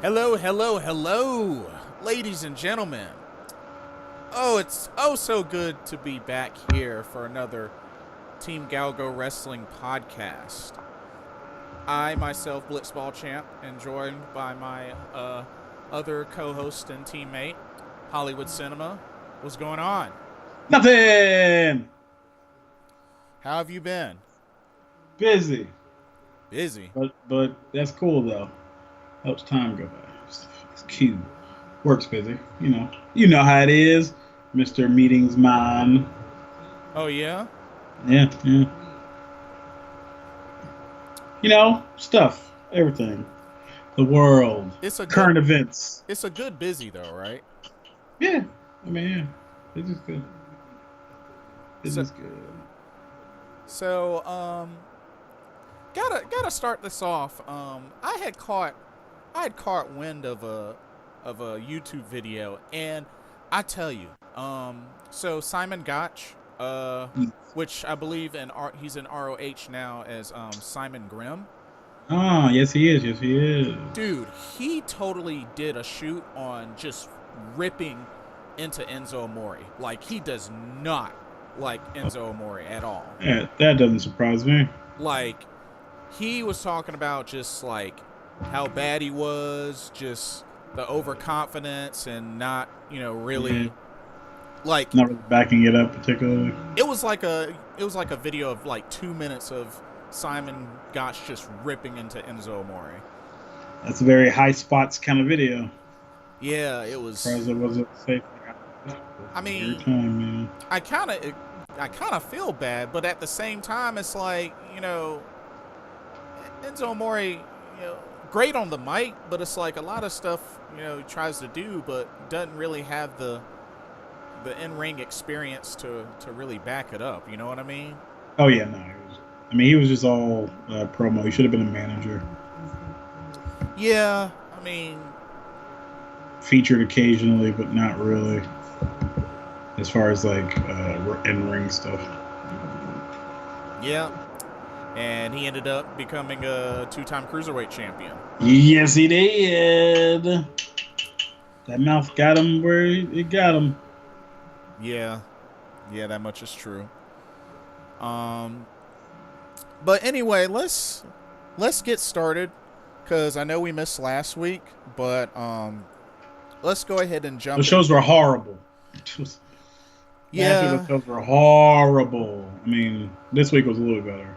Hello, hello, hello, ladies and gentlemen. Oh, it's so good to be back here for another Team GOWGO Wrestling podcast. I, myself, Blitzball Champ, and joined by my other co-host and teammate, Hollywood Cinema. What's going on? Nothing. How have you been? Busy. Busy. But that's cool though. Helps time go by. It's cute. Work's busy. You know how it is, Mr. Meetings Man. Oh, yeah? Yeah. Stuff, everything, the world, current events. It's a good busy though, right? Yeah. Yeah. It's just good. It's just good. So, gotta start this off. I had caught wind of a YouTube video, and I tell you, so Simon Gotch, which I believe he's in ROH now as Simon Grimm. Oh, yes he is. Yes he is. Dude, he totally did a shoot on just ripping into Enzo Amore. Like, he does not like Enzo Amore at all. Yeah, that doesn't surprise me. Like, he was talking about just like how bad he was, just the overconfidence and not, really like not really backing it up particularly. It was like a video of like 2 minutes of Simon Gotch just ripping into Enzo Amore. That's a very high spots kind of video. Yeah, it was. It wasn't safe. I mean, I kind of feel bad, but at the same time, it's like, Enzo Amore, great on the mic, but it's like a lot of stuff, he tries to do, but doesn't really have the in-ring experience to really back it up. You know what I mean? Oh yeah, no. He was just all promo. He should have been a manager. Yeah, I mean, featured occasionally, but not really. As far as like in-ring stuff. Yeah. And he ended up becoming a 2-time cruiserweight champion. Yes, he did. That mouth got him where it got him. Yeah, that much is true. But anyway, let's get started, because I know we missed last week, but let's go ahead and jump. The shows were horrible. Yeah, the shows were horrible. This week was a little better.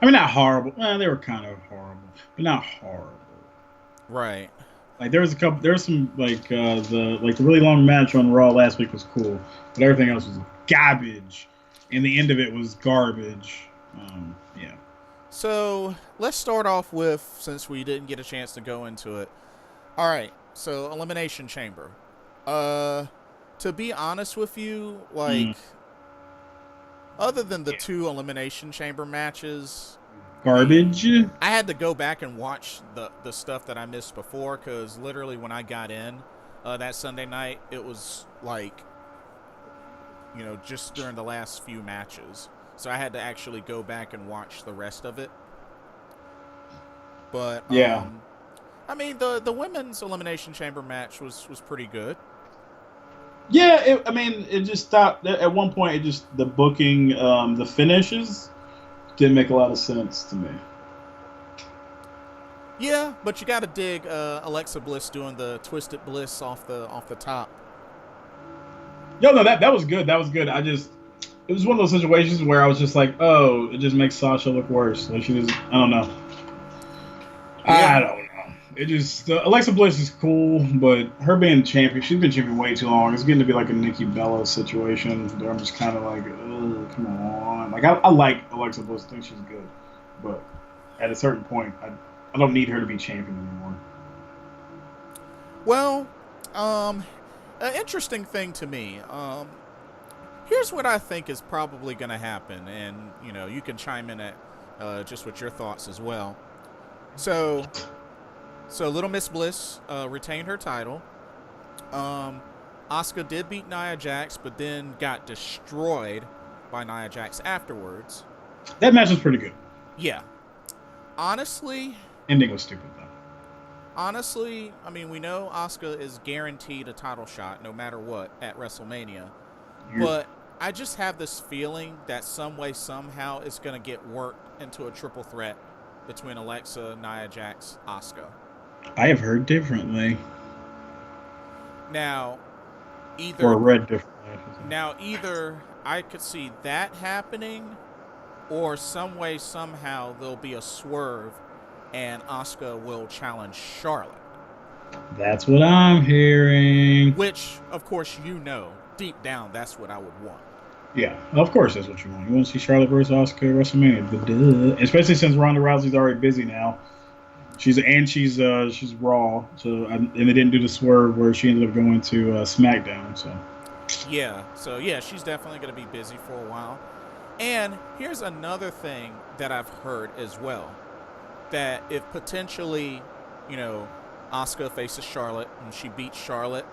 Not horrible. They were kind of horrible, but not horrible. Right. Like there was some like the really long match on Raw last week was cool, but everything else was garbage, and the end of it was garbage. Yeah. So let's start off with, since we didn't get a chance to go into it. All right. So Elimination Chamber. To be honest with you, like. Other than the 2 Elimination Chamber matches, garbage. I had to go back and watch the stuff that I missed before, because literally when I got in that Sunday night, it was like, just during the last few matches. So I had to actually go back and watch the rest of it. But yeah, the women's Elimination Chamber match was pretty good. Yeah, it just stopped at one point. It just, the booking, the finishes didn't make a lot of sense to me. Yeah, but you got to dig Alexa Bliss doing the Twisted Bliss off the top. Yo, no, that was good. That was good. It was one of those situations where I was just like, oh, it just makes Sasha look worse. Like, I don't know. Yeah. I don't know. It just, Alexa Bliss is cool, but her being champion, she's been champion way too long. It's getting to be like a Nikki Bella situation where I'm just kind of like, oh, come on. Like, I like Alexa Bliss. I think she's good. But at a certain point, I don't need her to be champion anymore. Well, an interesting thing to me. Here's what I think is probably going to happen. And, you can chime in at just with your thoughts as well. So Little Miss Bliss retained her title. Asuka did beat Nia Jax, but then got destroyed by Nia Jax afterwards. That match was pretty good. Yeah. Honestly, ending was stupid though. honestly, I mean, we know Asuka is guaranteed a title shot no matter what at WrestleMania. But I just have this feeling that some way, somehow, it's going to get worked into a triple threat between Alexa, Nia Jax, Asuka. I have heard differently. Now, either Or read differently. either I could see that happening, or some way, somehow, there'll be a swerve and Asuka will challenge Charlotte. That's what I'm hearing. Which, of course, deep down, that's what I would want. Yeah, of course that's what you want. You want to see Charlotte versus Asuka at WrestleMania. Duh. Especially since Ronda Rousey's already busy now. She's Raw, and they didn't do the swerve where she ended up going to SmackDown. So she's definitely going to be busy for a while. And here's another thing that I've heard as well, that if potentially, Asuka faces Charlotte and she beats Charlotte,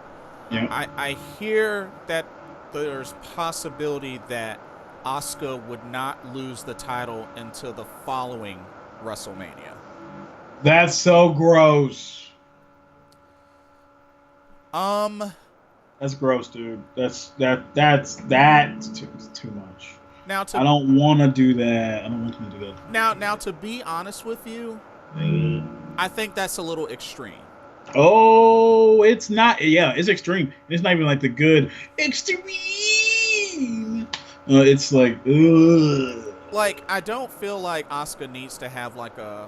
I hear that there's possibility that Asuka would not lose the title until the following WrestleMania. That's so gross. That's gross, dude. That's too much. Now I don't want to do that. I don't want them to do that. Now, to be honest with you, I think that's a little extreme. Oh, it's not. Yeah, it's extreme. It's not even like the good extreme. It's like, ugh. Like, I don't feel like Asuka needs to have like a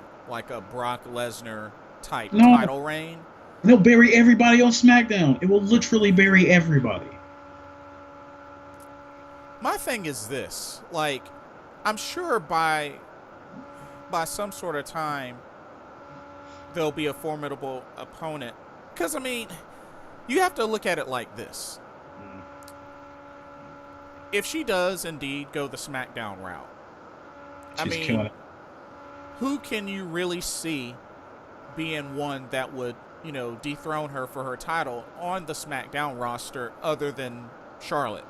Brock Lesnar type title reign. They'll bury everybody on SmackDown. It will literally bury everybody. My thing is this, like, I'm sure by some sort of time there'll be a formidable opponent. Because, I mean, you have to look at it like this. If she does indeed go the SmackDown route, who can you really see being one that would, dethrone her for her title on the SmackDown roster other than Charlotte?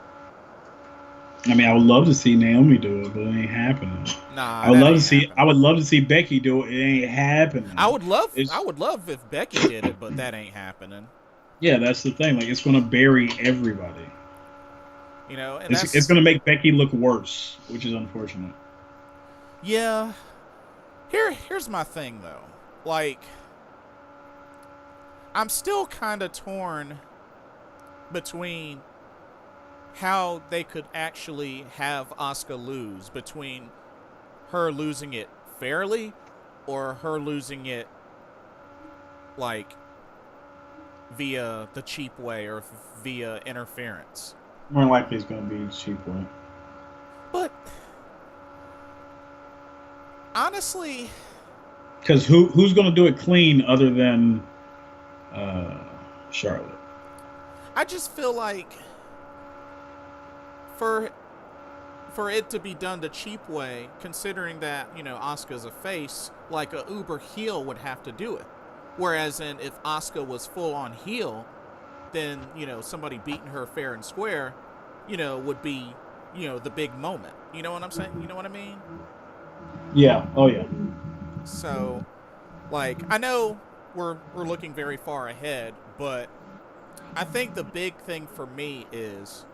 I mean, I would love to see Naomi do it, but it ain't happening. Nah, I would love to see Becky do it. It ain't happening. I would love if Becky did it, but that ain't happening. Yeah, that's the thing. Like, it's going to bury everybody. And it's going to make Becky look worse, which is unfortunate. Yeah. Here's my thing though. Like, I'm still kind of torn between how they could actually have Asuka lose, between her losing it fairly or her losing it like via the cheap way or via interference. More likely it's going to be the cheap way. But honestly, because who's going to do it clean other than Charlotte? I just feel like for it to be done the cheap way, considering that, Asuka's a face, like a uber heel would have to do it. Whereas if Asuka was full on heel, then, somebody beating her fair and square, would be, the big moment. You know what I'm saying? You know what I mean? Yeah. Oh, yeah. So, like, I know we're looking very far ahead, but I think the big thing for me is,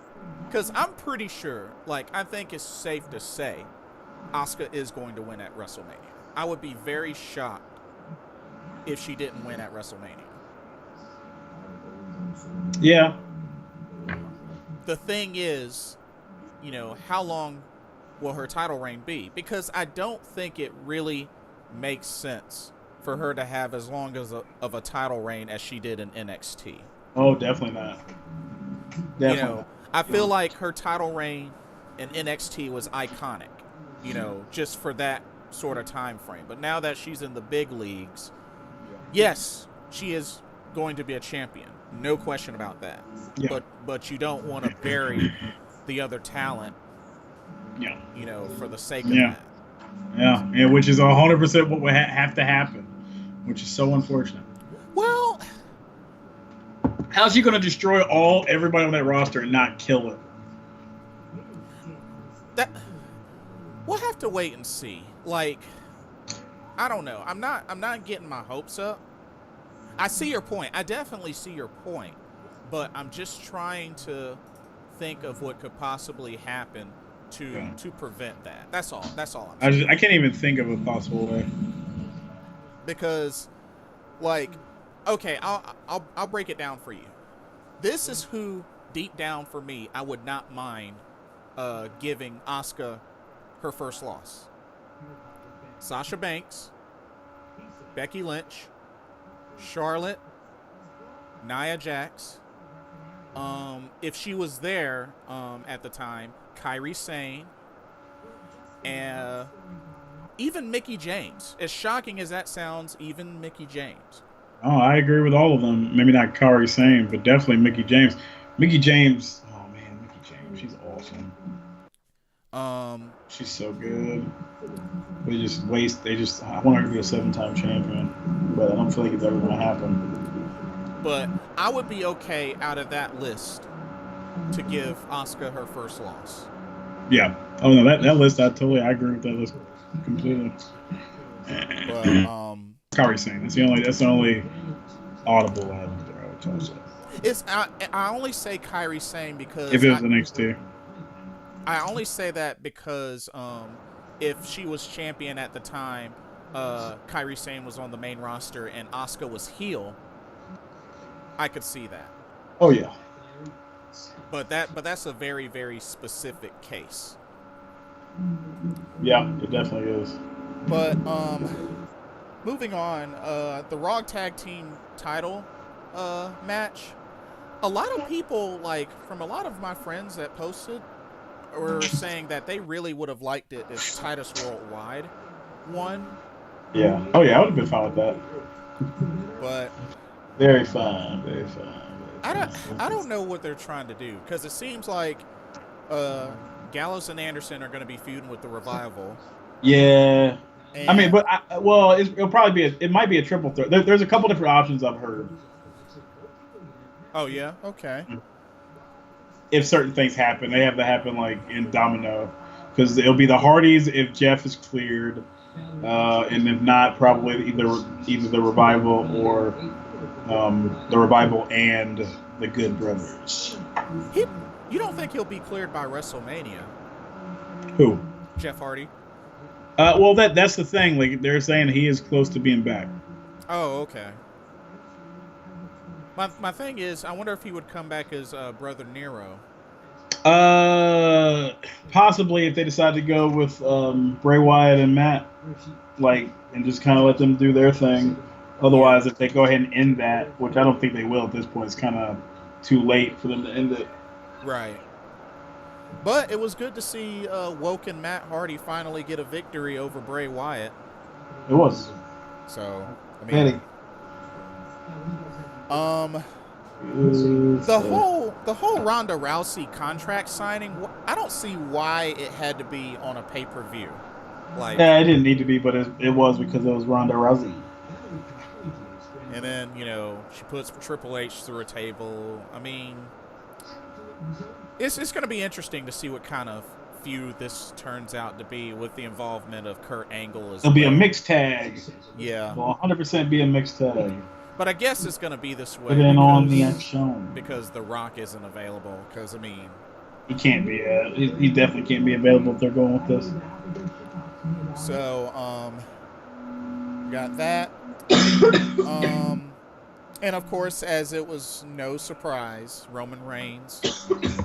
because I'm pretty sure, like, I think it's safe to say Asuka is going to win at WrestleMania. I would be very shocked if she didn't win at WrestleMania. Yeah. The thing is, how long will her title reign be? Because I don't think it really makes sense for her to have as long as of a title reign as she did in NXT. Oh, definitely not. Definitely. I feel like her title reign in NXT was iconic, just for that sort of time frame. But now that she's in the big leagues, yes, she is going to be a champion. No question about that. Yeah. But you don't want to bury the other talent, for the sake of that. Yeah, and which is 100% what would have to happen, which is so unfortunate. Well, how's she going to destroy everybody on that roster and not kill it? We'll have to wait and see. Like, I don't know. I'm not getting my hopes up, I see your point. I definitely see your point. But I'm just trying to think of what could possibly happen to prevent that. That's all. That's all I'm saying. I can't even think of a possible way. Because, like, okay, I'll break it down for you. This is who, deep down for me, I would not mind giving Asuka her first loss. Sasha Banks, Becky Lynch, Charlotte, Nia Jax. If she was there at the time, Kairi Sane, and even Mickie James. As shocking as that sounds, even Mickie James. Oh, I agree with all of them. Maybe not Kairi Sane, but definitely Mickie James. Mickie James. Oh man, Mickie James. She's awesome. She's so good. They just waste. I want her to be a 7-time champion, but I don't feel like it's ever going to happen. But I would be okay out of that list to give Asuka her first loss. Yeah. Oh no, that list. I agree with that list completely. But Kairi Sane. That's the only audible I would throw. It's I only say Kairi Sane because if it was the next two. I only say that because if she was champion at the time, Kairi Sane was on the main roster and Asuka was heel, I could see that. Oh yeah. But that's a very, very specific case. Yeah, it definitely is. But moving on, the Raw Tag Team title match. A lot of people, like from a lot of my friends that posted, were saying that they really would have liked it if Titus Worldwide won. Yeah. Oh yeah, I would have been fine with that. But very fine, very fine. I don't know what they're trying to do because it seems like Gallows and Anderson are going to be feuding with the Revival. Yeah. I mean, but it'll probably be it might be a triple threat. There's a couple different options I've heard. Oh yeah, okay. If certain things happen, they have to happen like in domino, because it'll be the Hardys if Jeff is cleared, and if not, probably either the Revival or the Revival and the Good Brothers. You don't think he'll be cleared by WrestleMania? Who? Jeff Hardy. Well, that's the thing. Like they're saying, he is close to being back. Oh, okay. My thing is, I wonder if he would come back as Brother Nero. Possibly if they decide to go with Bray Wyatt and Matt, and just kind of let them do their thing. Otherwise, if they go ahead and end that, which I don't think they will at this point, it's kind of too late for them to end it. Right. But it was good to see Woken Matt Hardy finally get a victory over Bray Wyatt. It was. So, I mean, the whole Ronda Rousey contract signing, I don't see why it had to be on a pay-per-view. Yeah, it didn't need to be, but it was because it was Ronda Rousey. And then, she puts Triple H through a table. I mean, it's going to be interesting to see what kind of feud this turns out to be with the involvement of Kurt Angle. It'll be a mixed tag. Yeah. It'll 100% be a mixed tag. But I guess it's going to be this way because The Rock isn't available. Because, I mean, he can't be. He definitely can't be available if they're going with this. So, got that. And of course, as it was no surprise, Roman Reigns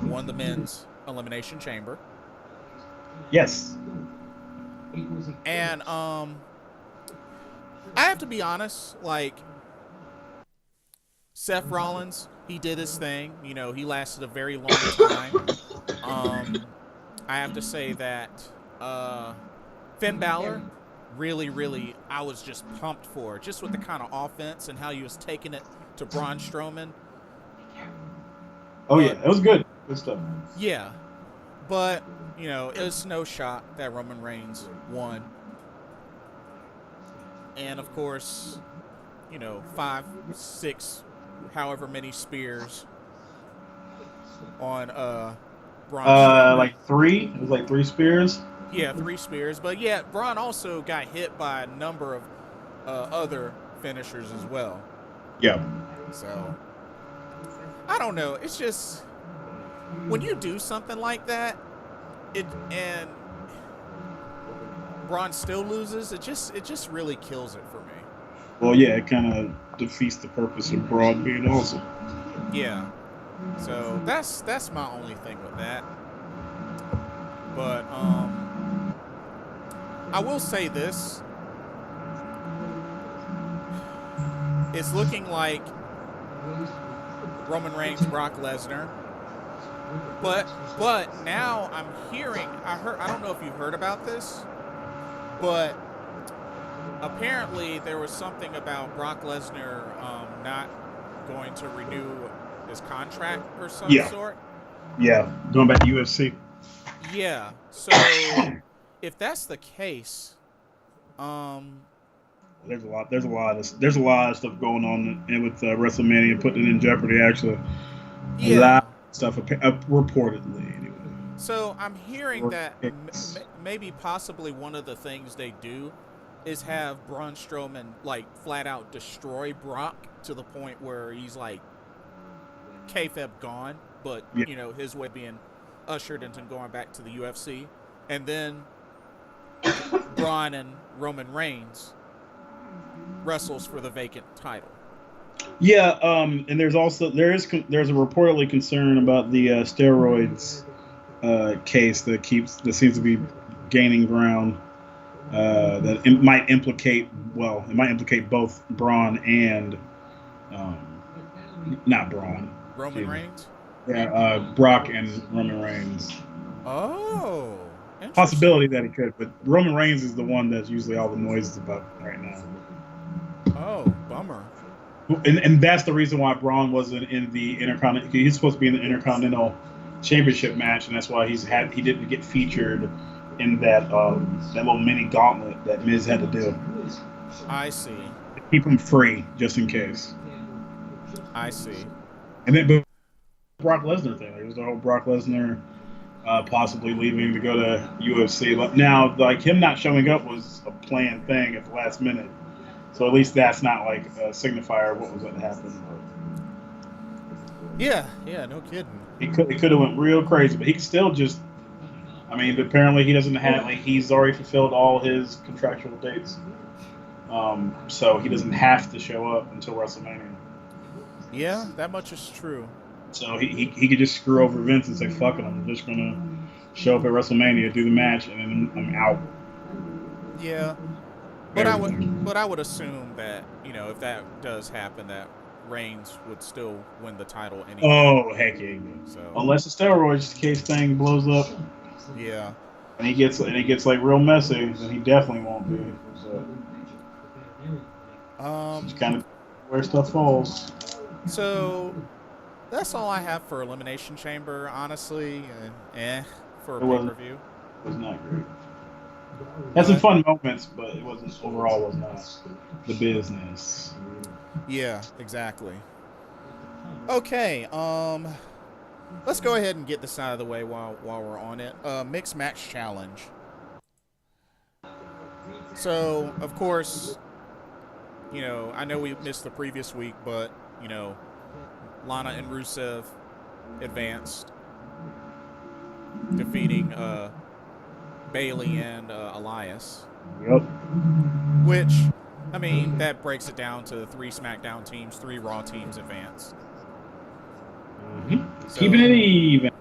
won the men's Elimination Chamber. Yes. And I have to be honest, Seth Rollins, he did his thing. He lasted a very long time. I have to say that Finn Balor, really, I was just pumped for, just with the kind of offense and how he was taking it to Braun Strowman. Oh, yeah, it was good. Good stuff. Yeah, but, it was no shot that Roman Reigns won. And, of course, 5, 6, however many spears on Braun Strowman. 3? It was 3 spears? Yeah, 3 spears. But, yeah, Braun also got hit by a number of other finishers as well. Yeah. So, I don't know. It's just when you do something like that, and Braun still loses, it just really kills it for me. Well, yeah, it kind of defeats the purpose of Braun being awesome. Yeah. So that's my only thing with that. But I will say this. It's looking like Roman Reigns, Brock Lesnar. But now I'm hearing, I don't know if you've heard about this, but apparently there was something about Brock Lesnar not going to renew his contract or some sort. Yeah, going back to UFC. Yeah. So if that's the case, there's a lot of stuff going on with WrestleMania, putting it in jeopardy. Actually, a lot of stuff reportedly. Anyway. So I'm hearing that maybe possibly one of the things they do is have Braun Strowman like flat out destroy Brock to the point where he's like kayfabe gone, but you know, his way being ushered into going back to the UFC, and then Braun and Roman Reigns wrestles for the vacant title. Yeah, and there's a reportedly concern about the steroids case that seems to be gaining ground. That it might implicate both Braun and not Braun. Roman Reigns? Yeah, Brock and Roman Reigns. Oh, possibility that he could, but Roman Reigns is the one that's usually all the noise is about right now. Oh, bummer. And that's the reason why Braun wasn't in the Intercontinental. He's supposed to be in the Intercontinental Championship match, and that's why he didn't get featured in that little mini gauntlet that Miz had to do. I see. To keep him free, just in case. I see. And then the Brock Lesnar thing. There's the whole Brock Lesnar possibly leaving to go to UFC. But now, like, him not showing up was a planned thing at the last minute. So at least that's not like a signifier of what was going to happen. Yeah, no kidding. It could have went real crazy, but he could still just. I mean, but apparently he doesn't have he's already fulfilled all his contractual dates, so he doesn't have to show up until WrestleMania. Yeah, that much is true. So he could just screw over Vince and say, "Fuck it, I'm just gonna show up at WrestleMania, do the match, and then I'm out." Yeah. But I would assume that, you know, if that does happen, that Reigns would still win the title anyway. Oh, heck yeah. So unless the steroids case thing blows up. Yeah. And he gets like real messy, then he definitely won't be. So just kind of where stuff falls. So that's all I have for Elimination Chamber, honestly. For a pay-per-view. It was not great. Had some fun moments, but it wasn't overall was not the business. Yeah, exactly. Okay, let's go ahead and get this out of the way while we're on it. Mixed match challenge. So, of course, you know, I know we missed the previous week, but, you know, Lana and Rusev advanced, defeating Bailey and Elias. Yep. Which, I mean, that breaks it down to 3 SmackDown teams, 3 Raw teams advance. Mm-hmm. So, keeping it even.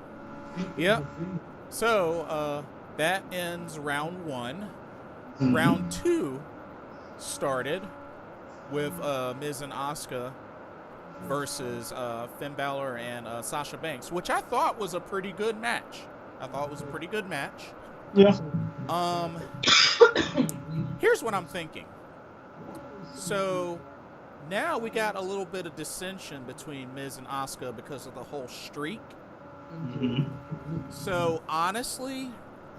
Yep. So, that ends round 1. Mm-hmm. Round 2 started with Miz and Asuka versus Finn Balor and Sasha Banks, which I thought was a pretty good match. Yeah. Here's what I'm thinking. So now we got a little bit of dissension between Miz and Asuka because of the whole streak. Mm-hmm. So honestly,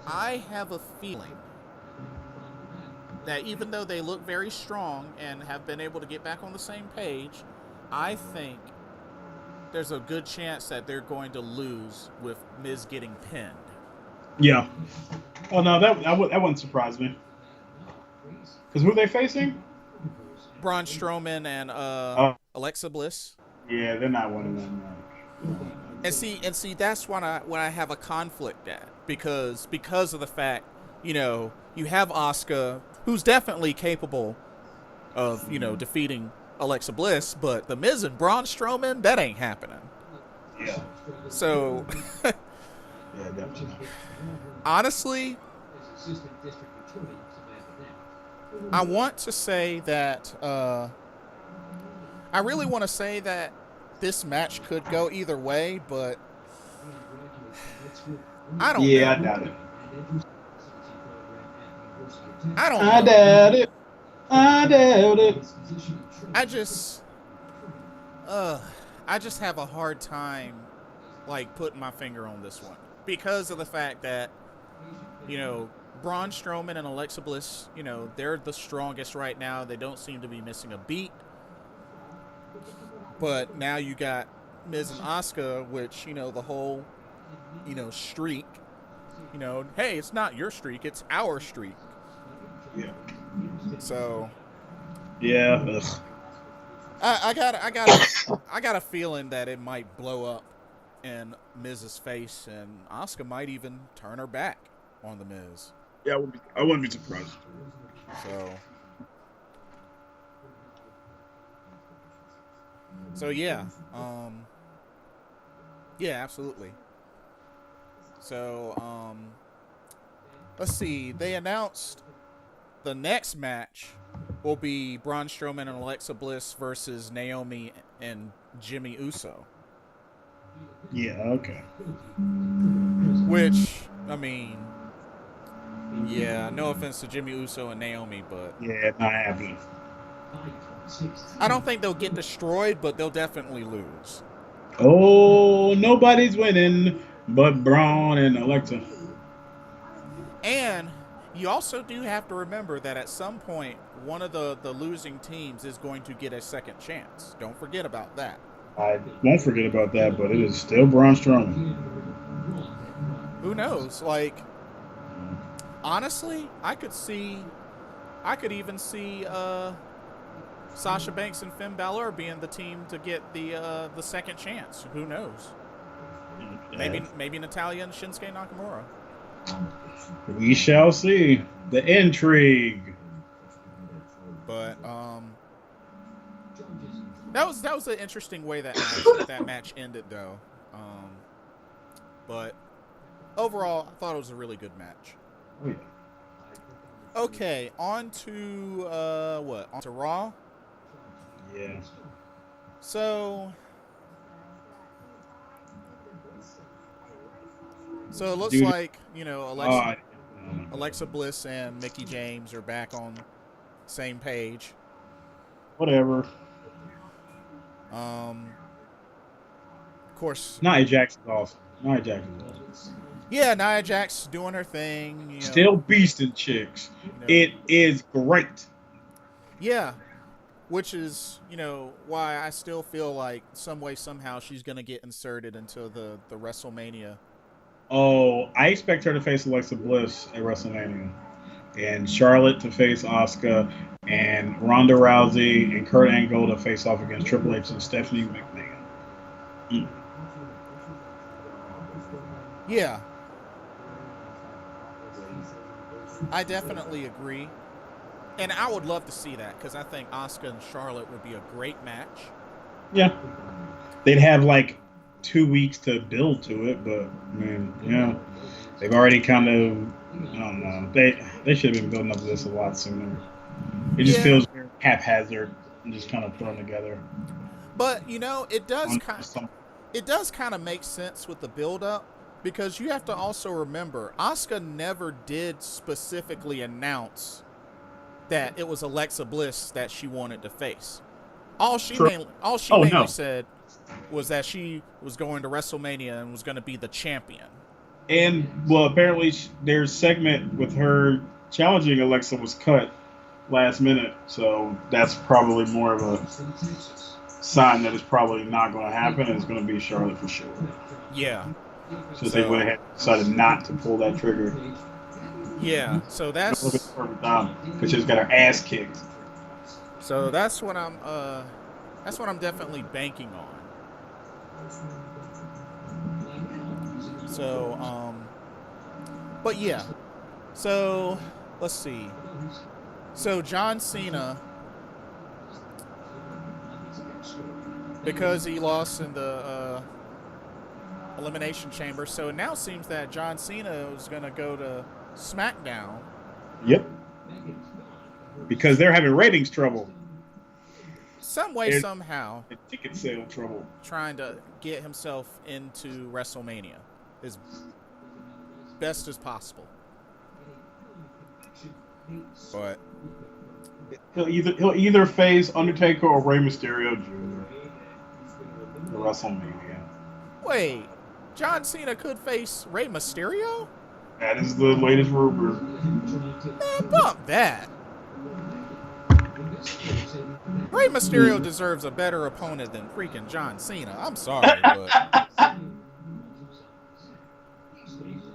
I have a feeling that even though they look very strong and have been able to get back on the same page, I think there's a good chance that they're going to lose with Miz getting pinned. Yeah. Oh no, that wouldn't surprise me. Because who are they facing? Braun Strowman and Alexa Bliss. Yeah, they're not winning that match. And see, that's when I have a conflict at because of the fact, you know, you have Asuka, who's definitely capable of, you know, defeating Alexa Bliss, but the Miz and Braun Strowman, that ain't happening. Yeah. So, Yeah, definitely. honestly, I want to say that I really want to say that this match could go either way, but I don't know. Yeah, I doubt it. I don't know. I doubt it. I doubt it. I just have a hard time, like, putting my finger on this one because of the fact that, you know, Braun Strowman and Alexa Bliss, you know, they're the strongest right now. They don't seem to be missing a beat. But now you got Miz and Asuka, which, you know, the whole, you know, streak, you know, hey, it's not your streak, it's our streak. Yeah. So. Yeah. Ugh. I got a feeling that it might blow up in Miz's face, and Asuka might even turn her back on the Miz. Yeah, I wouldn't be surprised. So yeah, yeah, absolutely. So let's see. They announced the next match will be Braun Strowman and Alexa Bliss versus Naomi and Jimmy Uso. Yeah, okay. Which, I mean, yeah, no offense to Jimmy Uso and Naomi, but yeah, not happening. I don't think they'll get destroyed, but they'll definitely lose. Oh, nobody's winning but Braun and Alexa. And you also do have to remember that at some point, one of the losing teams is going to get a second chance. Don't forget about that. I won't forget about that, but it is still Braun Strowman. Who knows? Like, honestly, I could even see Sasha Banks and Finn Balor being the team to get the second chance. Who knows? Maybe Natalya and Shinsuke Nakamura. We shall see. The intrigue. But that was an interesting way that match ended, though. But overall, I thought it was a really good match. Oh, yeah. Okay, on to what? On to Raw. Yeah. So it looks like, you know, Alexa Bliss and Mickie James are back on the same page. Whatever. Of course. Nia Jackson's awesome. Nia Jackson's awesome. Yeah, Nia Jax doing her thing. You know, still beasting chicks. You know, it is great. Yeah. Which is, you know, why I still feel like some way, somehow she's going to get inserted into the WrestleMania. Oh, I expect her to face Alexa Bliss at WrestleMania. And Charlotte to face Asuka. And Ronda Rousey and Kurt Angle to face off against Triple H and Stephanie McMahon. Mm. Yeah. I definitely agree. And I would love to see that because I think Asuka and Charlotte would be a great match. Yeah. They'd have like 2 weeks to build to it, but man, yeah. They've already kind of, I don't know. They should have been building up to this a lot sooner. It just feels very haphazard and just kind of thrown together. But, you know, it does kind of make sense with the build up because you have to also remember Asuka never did specifically announce that it was Alexa Bliss that she wanted to face. All she mainly said was that she was going to WrestleMania and was going to be the champion. And, well, apparently their segment with her challenging Alexa was cut last minute, so that's probably more of a sign that it's probably not going to happen, and it's going to be Charlotte for sure. Yeah. So they went ahead and decided not to pull that trigger. Yeah, so that's perfect time because she's got her ass kicked. So that's what I'm definitely banking on. So but yeah. So let's see. So John Cena, because he lost in the Elimination Chamber, so it now seems that John Cena is going to go to SmackDown. Yep. Because they're having ratings trouble. Some way, somehow. Ticket sale trouble. Trying to get himself into WrestleMania as best as possible. But he'll either face Undertaker or Rey Mysterio Jr. for WrestleMania. Wait, John Cena could face Rey Mysterio? That is the latest rumor. Man, bump that. Rey Mysterio deserves a better opponent than freaking John Cena. I'm sorry, but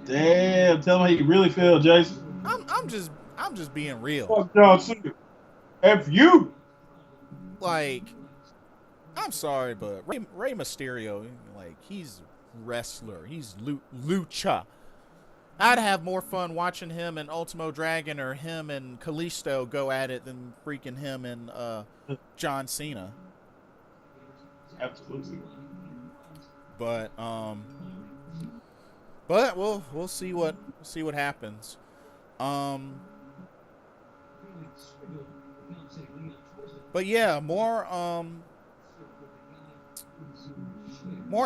damn, tell me how you really feel, Jason. I'm just being real. Fuck John Cena. F you. Like, I'm sorry, but Rey Mysterio, like, he's wrestler. He's lucha. I'd have more fun watching him and Ultimo Dragon or him and Kalisto go at it than freaking him and John Cena. Absolutely. But we'll see what happens. But yeah, more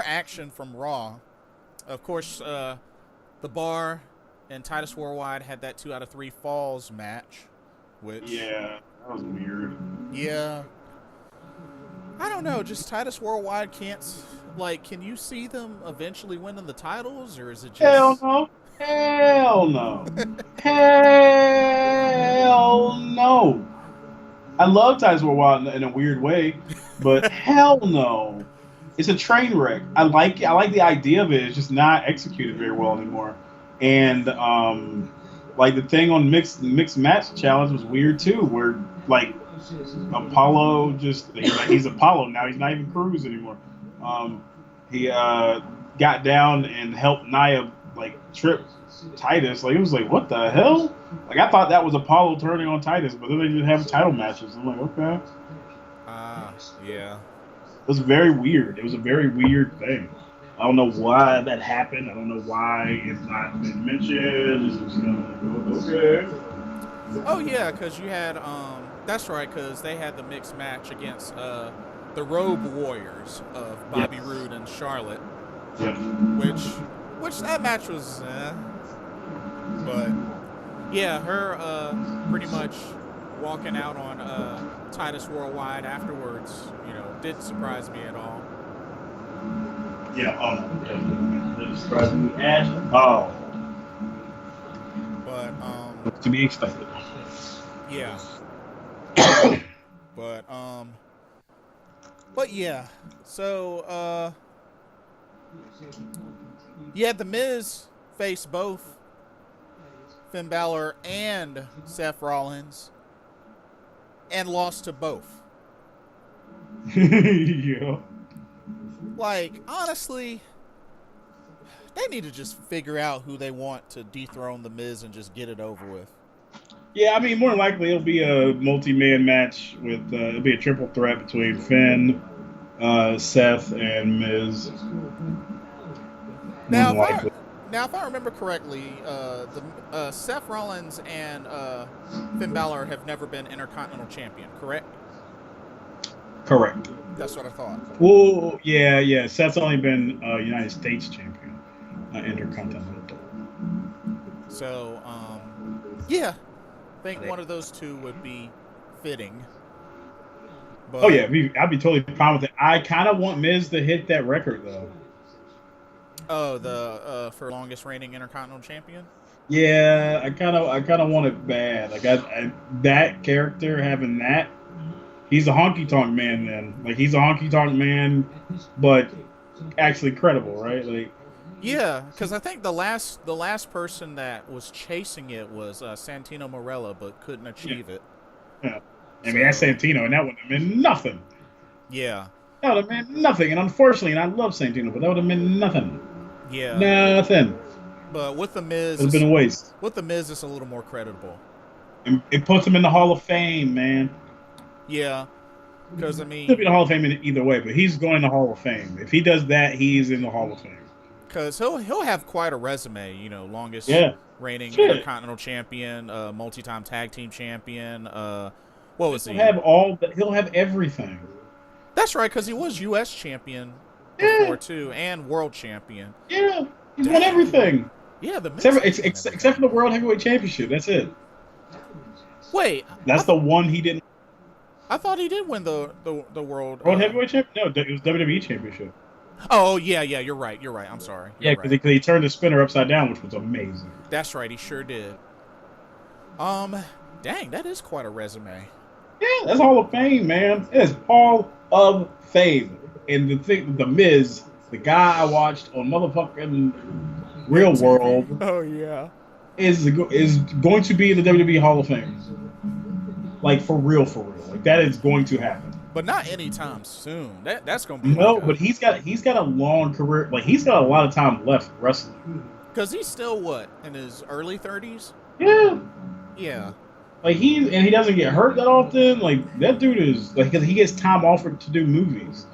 action from Raw. Of course, the Bar and Titus Worldwide had that 2 out of 3 falls match, which that was weird. Yeah, I don't know. Just Titus Worldwide can't. Like, can you see them eventually winning the titles, or is it just Hell no? Hell no! Hell no! I love Titus Worldwide in a weird way, but hell no! It's a train wreck. I like the idea of it. It's just not executed very well anymore. And like the thing on mixed match challenge was weird too, where like Apollo he's Apollo now. He's not even Cruz anymore. He got down and helped Nia like trip Titus. Like it was like, what the hell? Like I thought that was Apollo turning on Titus, but then they didn't have title matches. I'm like, okay. Yeah. It was very weird. It was a very weird thing. I don't know why that happened. I don't know why it's not been mentioned. It's just okay. Oh yeah, because you had that's right, because they had the mixed match against the Robe Warriors of Bobby Roode and Charlotte. Yep. Which that match was, but yeah, her pretty much walking out on Titus Worldwide afterwards, didn't surprise me at all. Yeah, didn't surprise me at all. But to be expected. Yeah. But yeah. So yeah, The Miz faced both Finn Balor and Seth Rollins and lost to both. Yeah. Like, honestly, they need to just figure out who they want to dethrone The Miz and just get it over with. Yeah, I mean, more than likely it'll be a multi-man match with it'll be a triple threat between Finn, Seth, and Miz. Now, if I remember correctly, Seth Rollins and Finn Balor have never been Intercontinental Champion, correct? Correct. That's what I thought. Well, yeah. Seth's only been United States Champion, Intercontinental. So, yeah, I think one of those two would be fitting. But, oh yeah, I'd be totally fine with it. I kind of want Miz to hit that record though. Oh, the for longest reigning Intercontinental Champion. Yeah, I kind of want it bad. Like that character having that, he's a honky tonk man. Then like he's a honky tonk man, but actually credible, right? Like. Yeah, because I think the last person that was chasing it was Santino Marella, but couldn't achieve it. Yeah. I mean, that's Santino, and that would have been nothing. Yeah. That would have meant nothing. And unfortunately, and I love Santino, but that would have meant nothing. Yeah. Nothing. But with the Miz, It would have been a waste. With the Miz, it's a little more creditable. And it puts him in the Hall of Fame, man. Yeah. Because, I mean... He'll be in the Hall of Fame in either way, but he's going to the Hall of Fame. If he does that, he's in the Hall of Fame. Because he'll have quite a resume, you know, longest reigning Intercontinental Champion, multi-time tag team champion. What was he? He'll have everything. That's right, because he was U.S. champion before too, and world champion. Yeah, he's won everything. Yeah, except for the World Heavyweight Championship. That's it. Wait, that's the one he didn't. I thought he did win the World Heavyweight Championship. No, it was WWE Championship. Oh yeah, you're right. I'm sorry. Because he turned the spinner upside down, which was amazing. That's right, he sure did. Dang, that is quite a resume. Yeah, that's Hall of Fame, man. It's Hall of Fame. And the Miz, the guy I watched on motherfucking Real World. Oh yeah. Is going to be in the WWE Hall of Fame. Like for real. Like that is going to happen. But not anytime soon. That's gonna be but he's got a long career. Like he's got a lot of time left wrestling. Because he's still what, in his early 30s? Yeah. Yeah. Like he doesn't get hurt that often. Like that dude is like, because he gets time offered to do movies.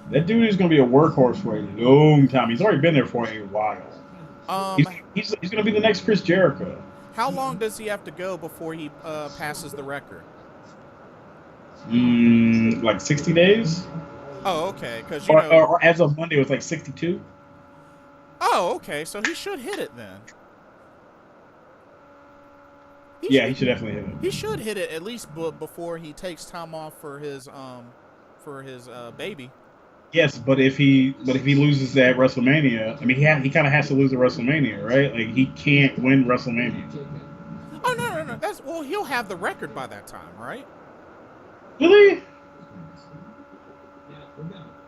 That dude is gonna be a workhorse for a long time. He's already been there for a while. He's gonna be the next Chris Jericho. How long does he have to go before he passes the record? Like 60 days. Oh, okay. Because or as of Monday, it was like 62. Oh, okay. So he should hit it then. He should definitely hit it. He should hit it at least before he takes time off for his baby. Yes, but if he loses at WrestleMania, I mean he kind of has to lose at WrestleMania, right? Like he can't win WrestleMania. Oh no. He'll have the record by that time, right? Really?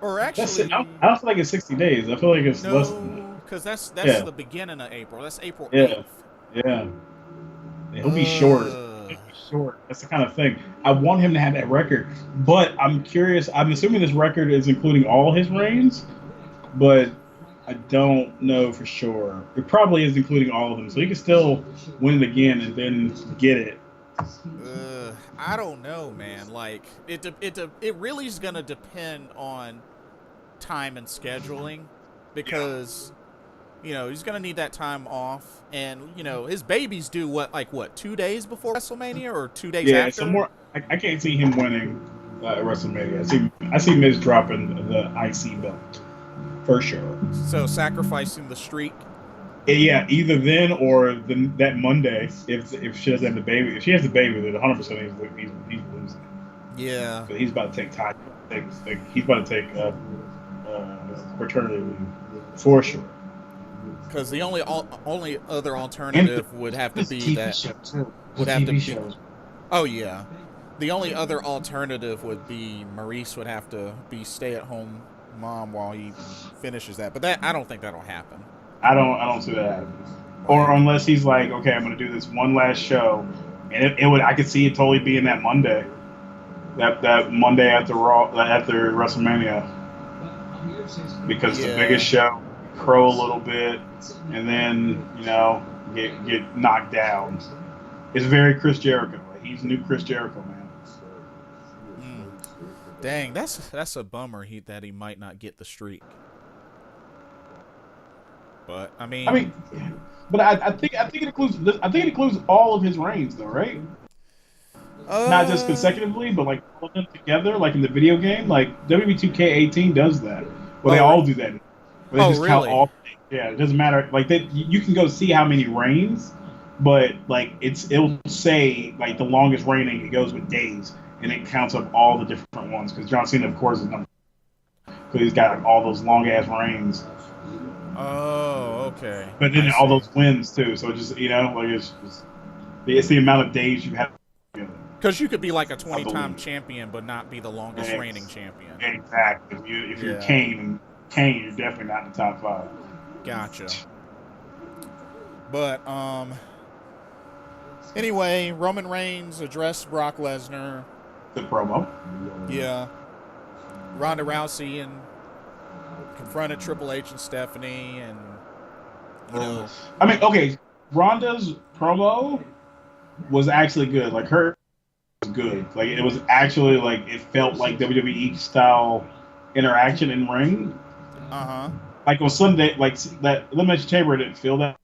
Or actually, I don't feel like it's 60 days. I feel like it's less than that. Because that's the beginning of April. That's April 8th. Yeah. He'll be short. That's the kind of thing. I want him to have that record, but I'm curious. I'm assuming this record is including all his reigns, but I don't know for sure. It probably is including all of them, so he can still win it again and then get it. I don't know, man. Like it really is gonna depend on time and scheduling, because he's gonna need that time off, and his baby's due what 2 days before WrestleMania or 2 days after. Yeah, I can't see him winning at WrestleMania. I see Miz dropping the IC belt for sure. So sacrificing the streak. Yeah, either then or that Monday if she doesn't have the baby. If she has the baby, then 100% he's losing. Yeah. But he's about to take time. He's about to take paternity leave for sure. Because the only other alternative would have to be Oh yeah, the only other alternative would be Maurice would have to be stay-at-home mom while he finishes that. But I don't think that'll happen. I don't see that happening. Or unless he's like, okay, I'm going to do this one last show, and I could see it totally being that Monday, that Monday after WrestleMania, because the biggest show, crow a little bit, and then get knocked down. It's very Chris Jericho. He's new Chris Jericho, man. Dang, that's a bummer. That he might not get the streak. But I think it includes all of his reigns, though, right? Not just consecutively, but like all of them together, like in the video game. Like WWE 2K18 does that. Well, they all do that. Where they just count all. Yeah, it doesn't matter. Like you can go see how many reigns, but like it'll say like the longest reigning. It goes with days, and it counts up all the different ones. Because John Cena, of course, is number. Because he's got like, all those long ass reigns. Oh, okay. But then all those wins too. So just it's the amount of days you have. Because you could be like a 20-time champion, but not be the longest reigning champion. Exactly. If you're Kane, you're definitely not in the top 5. Gotcha. But anyway, Roman Reigns addressed Brock Lesnar. The promo. Yeah. Ronda Rousey and confronted Triple H and Stephanie, and you know. I mean, okay, Ronda's promo was actually good. Like her was good. Like it was actually like it felt like WWE style interaction in ring. Like on Sunday, like that Elimination Chamber didn't feel that.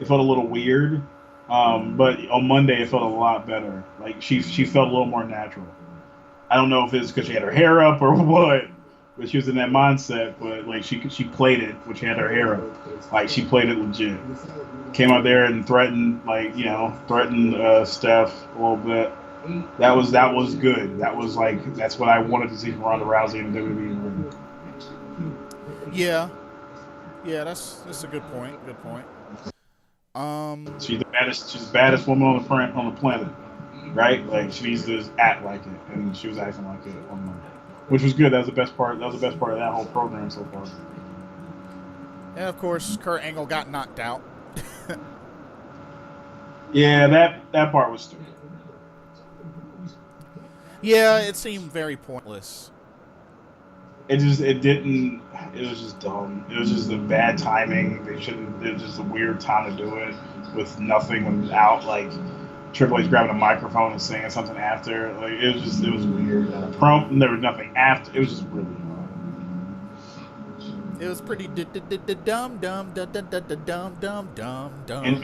It felt a little weird. But on Monday it felt a lot better. Like she felt a little more natural. I don't know if it's because she had her hair up or what, but she was in that mindset. But like she played it when she had her hair up. Like she played it legit. Came out there and threatened Steph a little bit. That was good. That's what I wanted to see from Ronda Rousey in the WWE. Yeah, that's a good point. Good point. She's the baddest woman on the planet, right? Like she needs to act like it, and she was acting like it on Monday, which was good. That was the best part. That was the best part of that whole program so far. And of course, Kurt Angle got knocked out. Yeah, that part was stupid. Yeah, it seemed very pointless. It was just dumb. It was just a bad timing. It was just a weird time to do it with nothing without like Triple H grabbing a microphone and saying something after. Like it was weird. There was nothing after. It was just really hard. It was pretty dumb.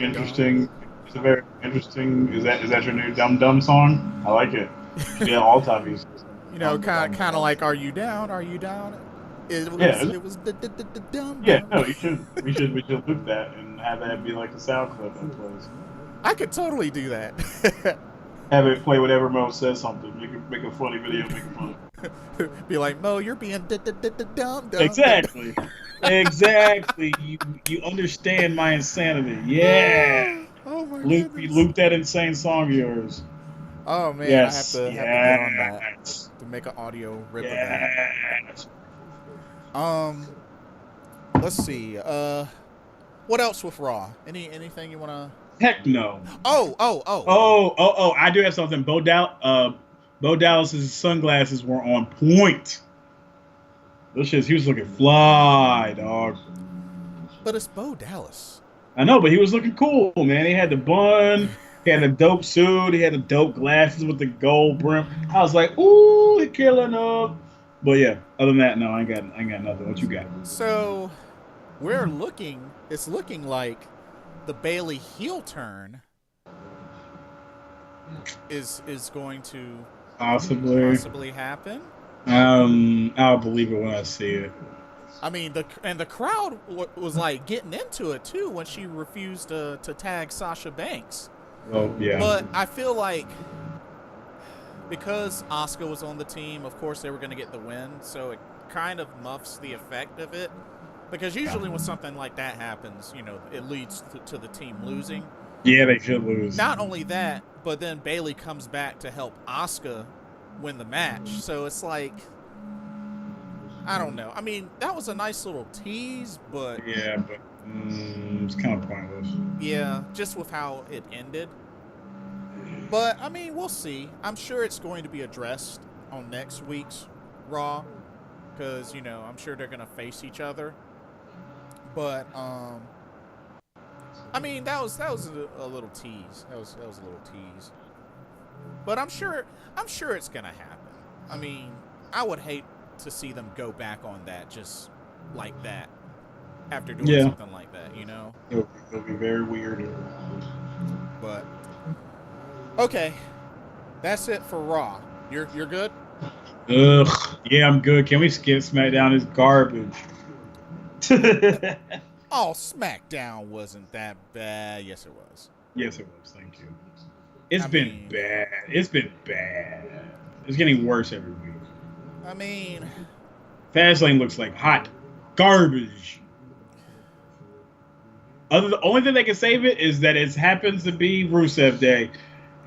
Interesting. It's a very interesting. Is that your new dumb song? I like it. Yeah, all time music. You know, kind of like, "Are you down? Are you down?" It was dumb. Yeah, no, we should loop that and have that be like the sound clip that plays. I could totally do that. Have it play whenever Mo says something. Make a funny video. Make it funny. Be like, Mo, you're being dumb. Exactly. Exactly. You understand my insanity. Yeah. Oh my goodness. Loop that insane song of yours. Oh man, yes. I have to get on that to make an audio rip of that. Let's see. What else with Raw? Anything you wanna? Heck no. Oh. I do have something. Bo Dallas's sunglasses were on point. Those shits, he was looking fly, dog. But it's Bo Dallas. I know, but he was looking cool, man. He had the bun. He had a dope suit. He had the dope glasses with the gold brim. I was like, ooh, he killing up. But yeah, other than that, no, I ain't got nothing. What you got? So, it's looking like the Bayley heel turn is going to possibly happen. I'll believe it when I see it. I mean, the crowd was like getting into it too when she refused to tag Sasha Banks. Oh yeah. But I feel like because Asuka was on the team, of course they were going to get the win, so it kind of muffs the effect of it. Because usually when something like that happens, you know, it leads to the team losing. Yeah, they should lose. Not only that, but then Bayley comes back to help Asuka win the match. So it's like, I don't know. I mean, that was a nice little tease, but... Yeah, but it's kind of pointless. Yeah, just with how it ended. But, I mean, we'll see. I'm sure it's going to be addressed on next week's Raw. Because, you know, I'm sure they're going to face each other. But, I mean, that was a little tease. That was a little tease. But I'm sure it's going to happen. I mean, I would hate to see them go back on that just like that after doing something like that, you know? It'll be very weird. But okay, that's it for Raw. You're good? Ugh. Yeah, I'm good. Can we skip SmackDown? It's garbage. Oh, SmackDown wasn't that bad. Yes, it was. Yes, it was. Thank you. It's been bad. It's been bad. It's getting worse every week. I mean, Fastlane looks like hot garbage. The only thing that can save it is that it happens to be Rusev Day,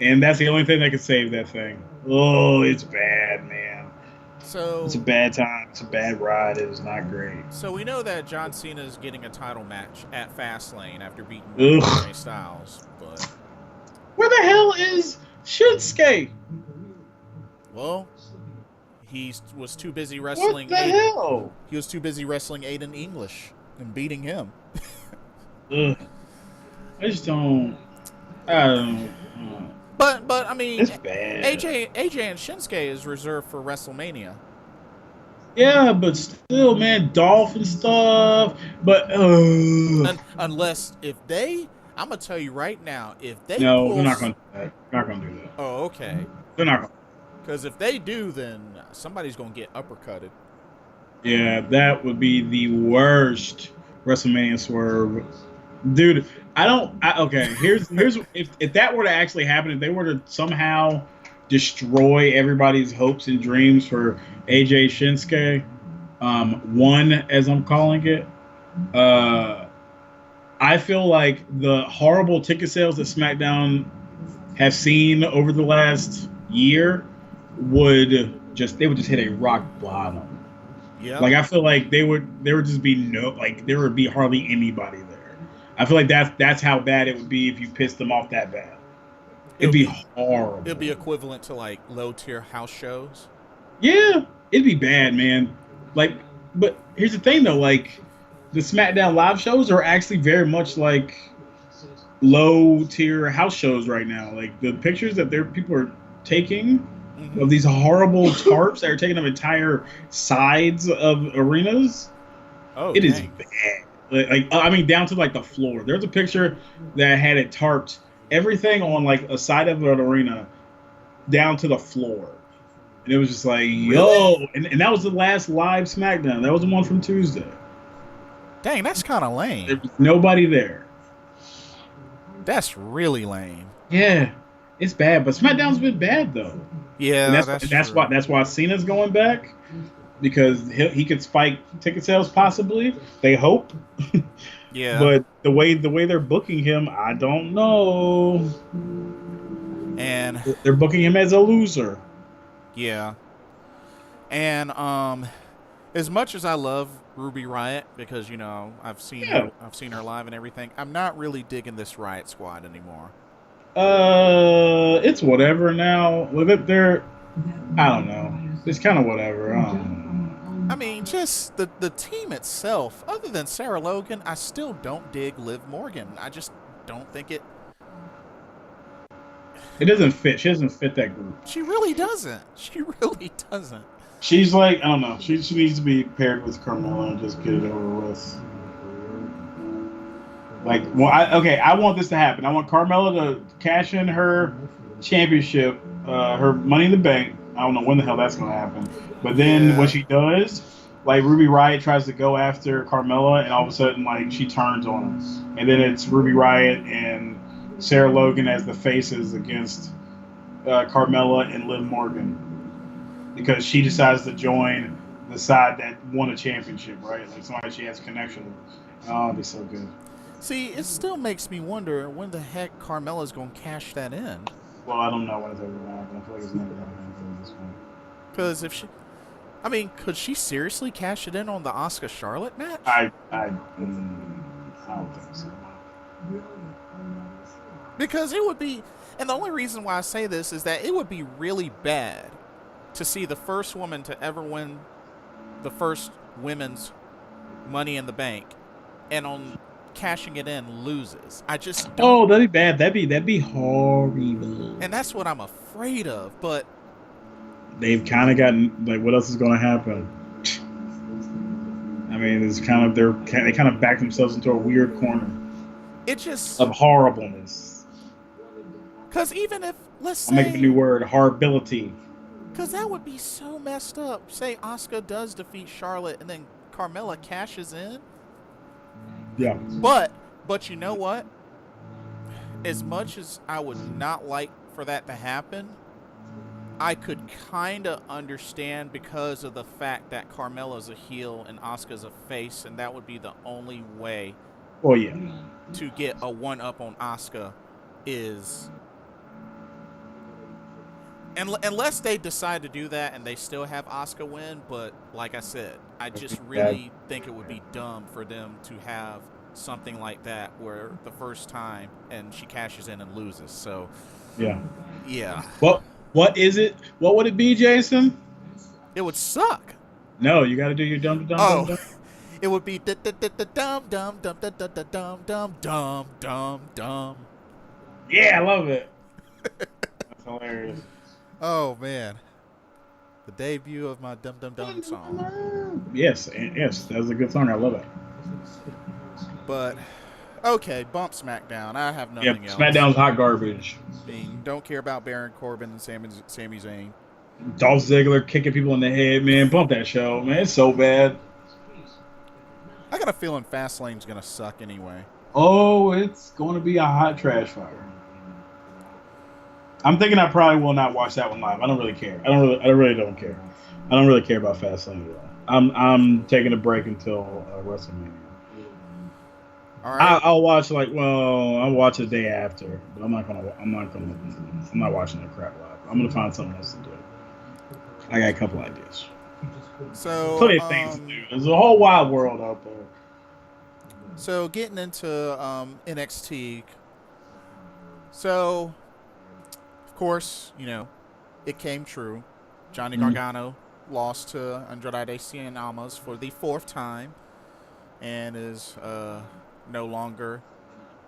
and that's the only thing that can save that thing. Oh, it's bad, man. So it's a bad time. It's a bad ride. It is not great. So we know that John Cena is getting a title match at Fastlane after beating AJ Styles, but where the hell is Shinsuke? Well, he was too busy What wrestling the Aiden. hell? He was too busy wrestling Aiden English and beating him. Ugh. I just don't. I don't. But I mean, It's bad. AJ and Shinsuke is reserved for WrestleMania. Yeah, but still, man, Dolph and stuff. But Unless if they, I'm gonna tell you right now, if they no, pull, they're not gonna do that. They're not gonna do that. oh okay, They're not gonna. because if they do, then somebody's gonna get uppercutted. Yeah, that would be the worst WrestleMania swerve, dude. Okay, here's if that were to actually happen, if they were to somehow destroy everybody's hopes and dreams for AJ Shinsuke, one as I'm calling it, I feel like the horrible ticket sales that SmackDown have seen over the last year they would just hit a rock bottom. Yeah. Like I feel like there would just be there would be hardly anybody there. I feel like that's how bad it would be if you pissed them off that bad. It'd be horrible. It'd be equivalent to like low tier house shows. Yeah, it'd be bad, man. Like, but here's the thing though, like the SmackDown live shows are actually very much like low tier house shows right now. Like the pictures that people are taking of these horrible tarps that are taking up entire sides of arenas. Oh, it is bad. Like I mean, down to like the floor. There's a picture that had it tarped everything on like a side of an arena down to the floor, and it was just like, yo, and that was the last live SmackDown. That was the one from Tuesday. Dang, that's kind of lame. There was nobody there. That's really lame. Yeah, it's bad, but SmackDown's been bad though. Yeah, and that's why Cena's going back, because he could spike ticket sales possibly. They hope. Yeah. But the way they're booking him, I don't know. And they're booking him as a loser. Yeah. And as much as I love Ruby Riott, because I've seen her live and everything, I'm not really digging this Riott Squad anymore. It's whatever now. With it, I don't know. It's kind of whatever. I mean, just the team itself. Other than Sarah Logan, I still don't dig Liv Morgan. I just don't think it. It doesn't fit. She doesn't fit that group. She really doesn't. She really doesn't. She's like, I don't know. She needs to be paired with Carmela and just get it over with. Like, well, I want this to happen. I want Carmella to cash in her championship, her Money in the Bank. I don't know when the hell that's going to happen. But then when she does, like, Ruby Riott tries to go after Carmella, and all of a sudden, like, she turns on her. And then it's Ruby Riott and Sarah Logan as the faces against Carmella and Liv Morgan. Because she decides to join the side that won a championship, right? Like, somebody she has a connection with. Oh, it'd be so good. See, it still makes me wonder when the heck Carmella's going to cash that in. Well, I don't know when it's ever going to happen. I feel like it's never going to happen at this point. Because if she... I mean, could she seriously cash it in on the Asuka Charlotte match? I don't think so. Because it would be... And the only reason why I say this is that it would be really bad to see the first woman to ever win the first women's Money in the Bank, and on cashing it in loses. I just don't. Oh, that'd be bad. That'd be horrible. And that's what I'm afraid of. But they've kind of gotten, like, what else is going to happen? I mean, it's kind of they kind of back themselves into a weird corner. It just of horribleness. Because even if, let's say, I'll make up a new word, horribility. Because that would be so messed up. Say Asuka does defeat Charlotte and then Carmella cashes in. Yeah. But you know what? As much as I would not like for that to happen, I could kind of understand because of the fact that Carmella's a heel and Asuka's a face, and that would be the only way to get a one-up on Asuka is... Unless they decide to do that and they still have Asuka win, but like I said, I just really think it would be dumb for them to have something like that where the first time and she cashes in and loses. So, yeah. Well, What is it? What would it be, Jason? It would suck. No, you got to do your dum dum Oh, dum. it would be dum dum dum dum dum dum dum dum. Yeah, I love it. That's hilarious. Oh man, the debut of my dum dum dum song. Yes, yes, that's a good song. I love it. But okay, bump SmackDown. I have nothing else. SmackDown's hot garbage. I mean, don't care about Baron Corbin and Sami Zayn. Dolph Ziggler kicking people in the head, man. Bump that show, man. It's so bad. I got a feeling Fastlane's gonna suck anyway. Oh, it's going to be a hot trash fire. I'm thinking I probably will not watch that one live. I don't really care. I really don't care. I don't really care about Fastlane at all. I'm taking a break until WrestleMania. All right. I'll watch I'll watch the day after, but I'm not watching the crap live. I'm gonna find something else to do. I got a couple ideas. So plenty of things to do. There's a whole wild world out there. So getting into NXT. So of course, it came true. Johnny Gargano lost to Andrade Cien Almas for the 4th time and is no longer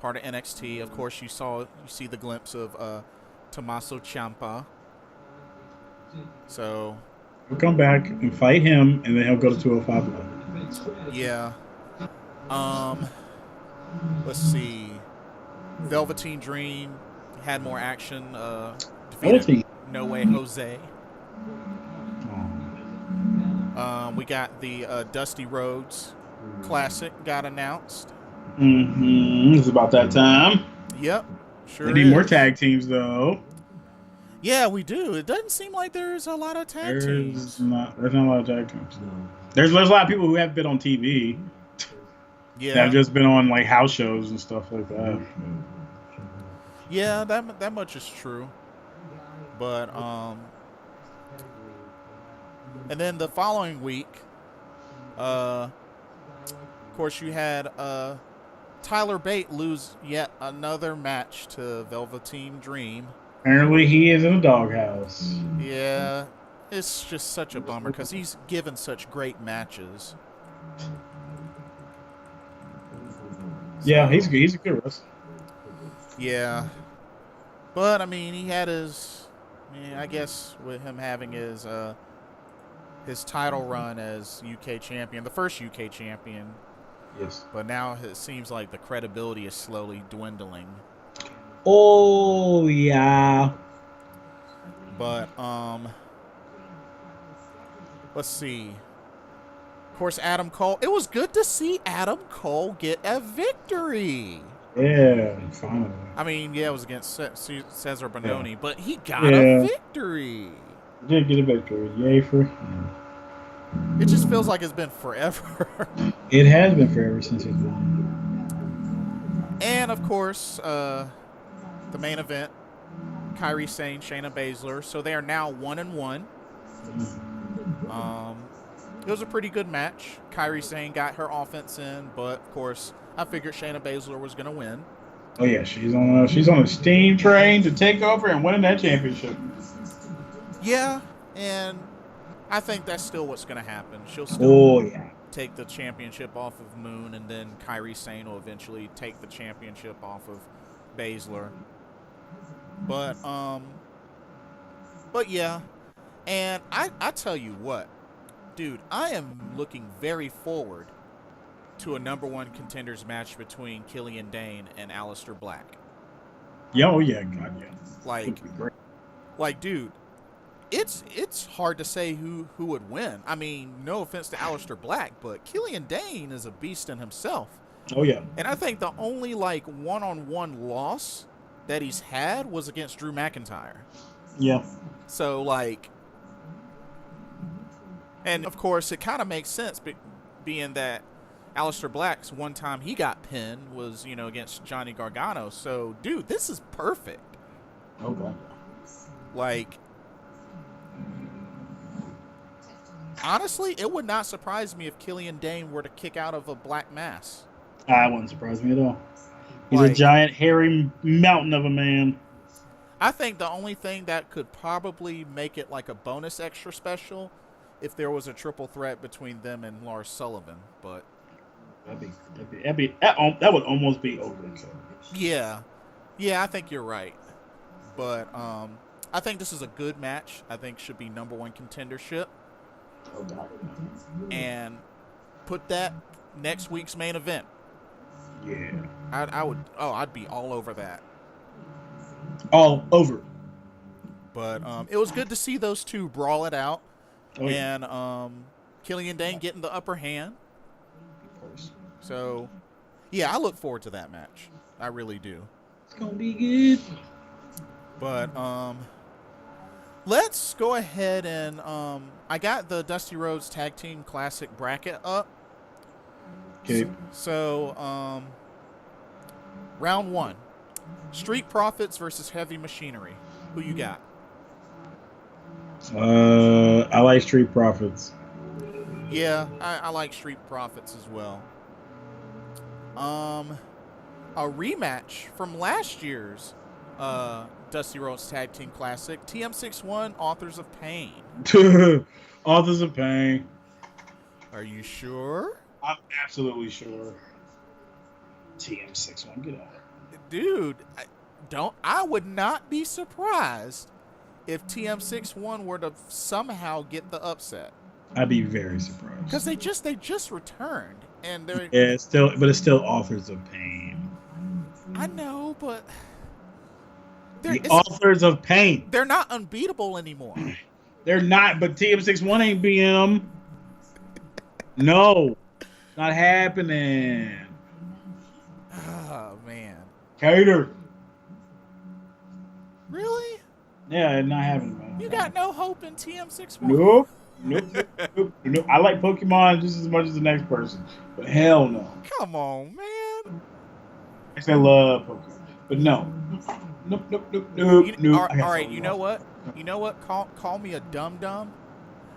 part of NXT. Of course, you see the glimpse of Tommaso Ciampa. So he'll come back and fight him, and then he'll go to 205 Live. Yeah. Let's see. Velveteen Dream had more action. Defeated No Way Jose. We got the Dusty Rhodes Classic got announced. It's about that time. Yep. Sure. We need more tag teams, though. Yeah, we do. It doesn't seem like there's a lot of tag teams. There's not a lot of tag teams. There's a lot of people who have been on TV. Yeah. That have just been on like house shows and stuff like that. Yeah, that much is true. But and then the following week, of course, you had Tyler Bate lose yet another match to Velveteen Dream. Apparently, he is in a doghouse. Yeah, it's just such a bummer because he's given such great matches. Yeah, he's a good wrestler. Yeah, but I mean, he had his. I guess with him having his title run as UK champion, the first UK champion. Yes. But now it seems like the credibility is slowly dwindling. Oh yeah. But let's see. Of course, Adam Cole. It was good to see Adam Cole get a victory. Yeah, finally. I mean, yeah, it was against Cesar Bononi, but he got a victory. He did get a victory. Yay for him. It just feels like it's been forever. It has been forever since he's won. And of course, the main event, Kairi Sane, Shayna Baszler. So they are now 1-1. It was a pretty good match. Kairi Sane got her offense in, but of course, I figured Shayna Baszler was going to win. Oh yeah, she's on a steam train to take over and winning that championship. Yeah, and I think that's still what's going to happen. She'll still take the championship off of Moon, and then Kairi Sane will eventually take the championship off of Baszler. But yeah, and I tell you what, dude, I am looking very forward to a number 1 contenders match between Killian Dane and Aleister Black. Oh yeah, God yeah. Like, dude, it's hard to say who would win. I mean, no offense to Aleister Black, but Killian Dane is a beast in himself. Oh yeah. And I think the only one-on-one loss that he's had was against Drew McIntyre. Yeah. So and of course it kind of makes sense, being that Aleister Black's one time he got pinned was, against Johnny Gargano. So, dude, this is perfect. Okay. Honestly, it would not surprise me if Killian Dane were to kick out of a black mass. That wouldn't surprise me at all. He's a giant, hairy mountain of a man. I think the only thing that could probably make it like a bonus extra special if there was a triple threat between them and Lars Sullivan. But that would almost be overkill. yeah, I think you're right. But I think this is a good match. I think should be number one contendership. And put that next week's main event. Yeah. I'd be all over that. All over. But it was good to see those two brawl it out. Oh, yeah. And Killian Dane getting the upper hand. Of course. So, yeah, I look forward to that match. I really do. It's going to be good. But let's go ahead and I got the Dusty Rhodes Tag Team Classic bracket up. Okay. So, round one. Street Profits versus Heavy Machinery. Who you got? I like Street Profits. Yeah, I like Street Profits as well. A rematch from last year's Dusty Rhodes Tag Team Classic. TM61, Authors of Pain. Authors of Pain. Are you sure? I'm absolutely sure. TM61, get out. Dude, I would not be surprised if TM61 were to somehow get the upset. I'd be very surprised. Because they just returned and they're it's still Authors of Pain. I know, but Authors of Pain. They're not unbeatable anymore. They're not, but TM61 ain't beating them. No. Not happening. Oh man. Cater. Really? Yeah, it's not happening, man. You got no hope in TM61? Nope. I like Pokemon just as much as the next person, but hell no. Come on, man. Actually, I love Pokemon, but no. Nope. All right, you know what? You know what? Call me a dum-dum.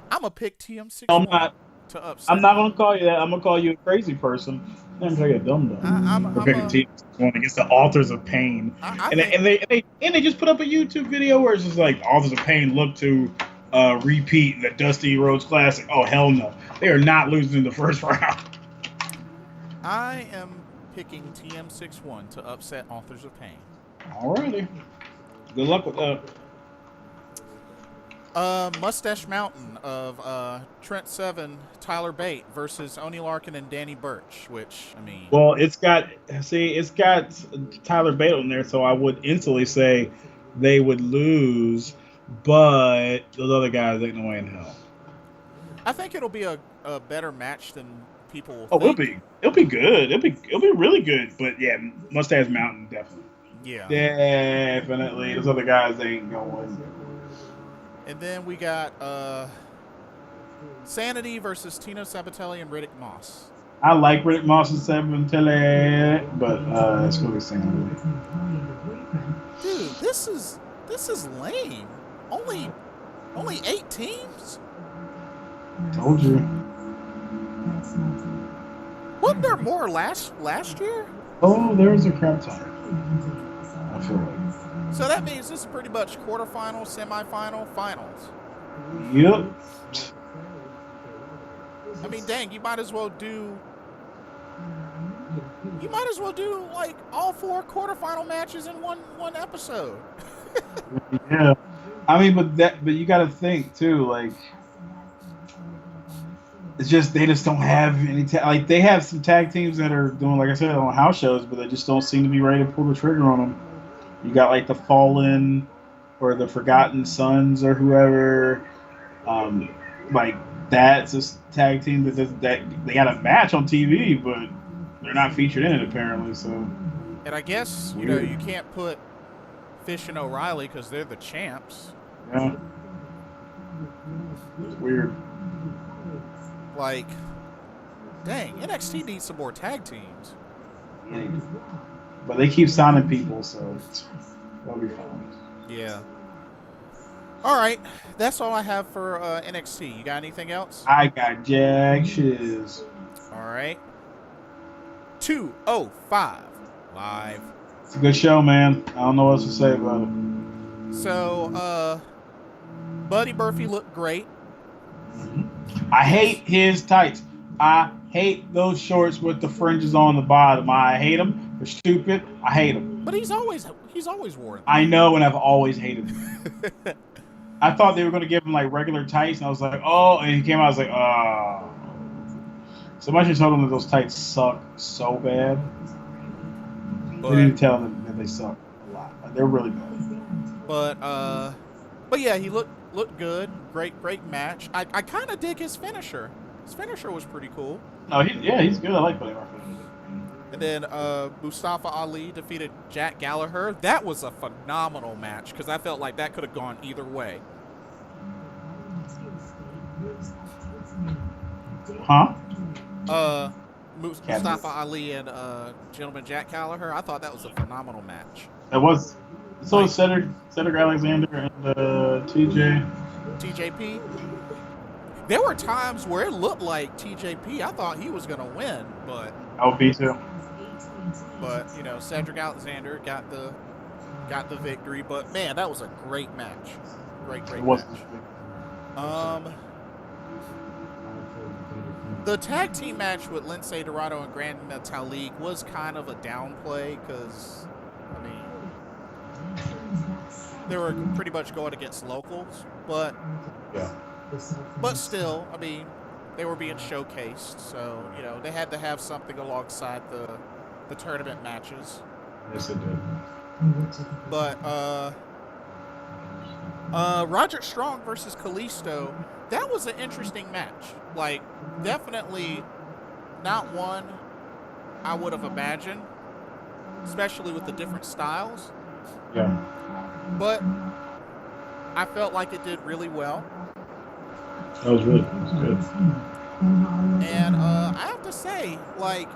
I'm going to pick TM61 to upset. I'm not going to call you that. I'm going to call you a crazy person. I'm going to a dum-dum. I'm picking TM61 against the Authors of Pain. And they just put up a YouTube video where it's just like, Authors of Pain look to repeat the Dusty Rhodes Classic. Oh, hell no. They are not losing in the first round. I am picking TM61 to upset Authors of Pain. Alrighty. Good luck with that. Mustache Mountain of Trent Seven, Tyler Bate versus Oney Larkin and Danny Burch, which, I mean... Well, it's got Tyler Bate on there, so I would instantly say they would lose, but those other guys ain't no way in hell. I think it'll be a better match than people think. It'll be good. It'll be really good, but yeah, Mustache Mountain, definitely. Yeah. Definitely. Those other guys ain't going. And then we got Sanity versus Tino Sabatelli and Riddick Moss. I like Riddick Moss and Sabatelli, but it's going to be Sanity. Dude, this is lame. Only 8 teams? Told you. Wasn't there more last year? Oh, there was a crap ton. I feel like. So that means this is pretty much quarterfinals, semifinal, finals. Yep. I mean, dang, you might as well do like all 4 quarterfinal matches in one episode. Yeah. I mean, but you got to think too, like it's just they just don't have any like they have some tag teams that are doing, like I said, on house shows, but they just don't seem to be ready to pull the trigger on them. You got like the Fallen or the Forgotten Sons or whoever, like that's a tag team that they got a match on TV, but they're not featured in it apparently. So, and I guess you can't put Fish and O'Reilly because they're the champs. Yeah, it's weird. Like, dang, NXT needs some more tag teams. Yeah, but they keep signing people, so that'll be fine. Yeah. All right, that's all I have for NXT. You got anything else? I got jack shiz. All right. 205 live. It's a good show, man. I don't know what else to say about it. So, Buddy Murphy looked great. I hate his tights. I hate those shorts with the fringes on the bottom. I hate them. They're stupid. I hate them. But he's always worn them. I know, and I've always hated them. I thought they were going to give him like regular tights, and I was like, oh, and he came out, I was like, oh. Somebody told him that those tights suck so bad. They didn't tell them that they suck a lot. They're really bad. But yeah, he looked good. Great match. I kind of dig his finisher. His finisher was pretty cool. No, he's good. I like Buddy Murphy. And then Mustafa Ali defeated Jack Gallagher. That was a phenomenal match because I felt like that could have gone either way. Huh? Mustafa Ali and gentleman Jack Gallagher. I thought that was a phenomenal match. It was. So was Cedric Alexander and TJP. There were times where it looked like TJP. I thought he was going to win, but I would be too. But Cedric Alexander got the victory. But man, that was a great match. Great match. The tag team match with Lince Dorado and Grand Metalik was kind of a downplay because, I mean, they were pretty much going against locals, but still, I mean, they were being showcased, so they had to have something alongside the tournament matches. Yes, it did. But Roderick Strong versus Kalisto, that was an interesting match. Like, definitely not one I would have imagined, especially with the different styles. Yeah. But I felt like it did really well. That was good. And I have to say, like,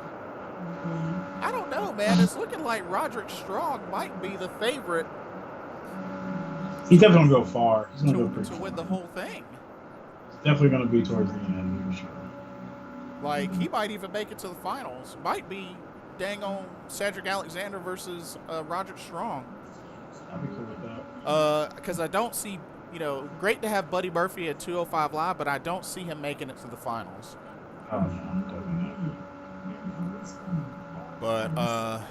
I don't know, man. It's looking like Roderick Strong might be the favorite. He's definitely going to go far. He's going to win the whole thing. Definitely going to be towards the end for sure. Like, he might even make it to the finals. Might be dang on Cedric Alexander versus Roderick Strong. I'd be cool with that. Because I don't see, great to have Buddy Murphy at 205 Live, but I don't see him making it to the finals. Oh, no, definitely not.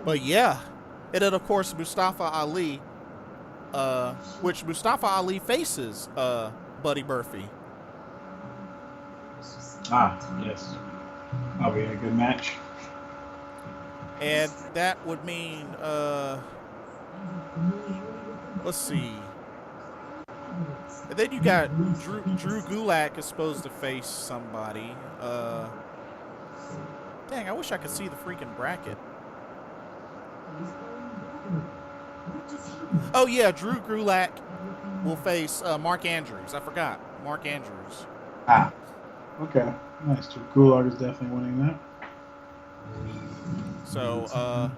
But yeah. And then, of course, Mustafa Ali, which Mustafa Ali faces Buddy Murphy. Yes. That'll be a good match. And that would mean, let's see. And then you got Drew Gulak is supposed to face somebody. Dang, I wish I could see the freaking bracket. Oh, yeah, Drew Gulak will face Mark Andrews. I forgot. Mark Andrews. Okay. Nice. Drew Gulak is definitely winning that. So,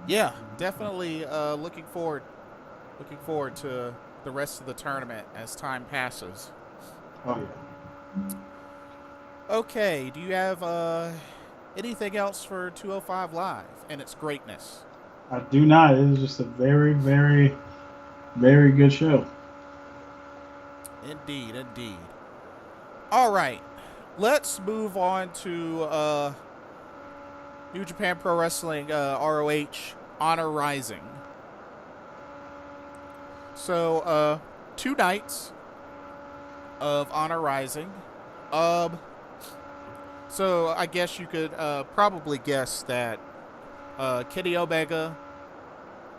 yeah, definitely looking forward to the rest of the tournament as time passes. Oh, yeah. Okay, do you have anything else for 205 Live and its greatness? I do not. It is just a very, very, very good show. Indeed. All right, let's move on to New Japan Pro Wrestling ROH Honor Rising. So, 2 nights of Honor Rising. So I guess you could probably guess that Kenny Omega,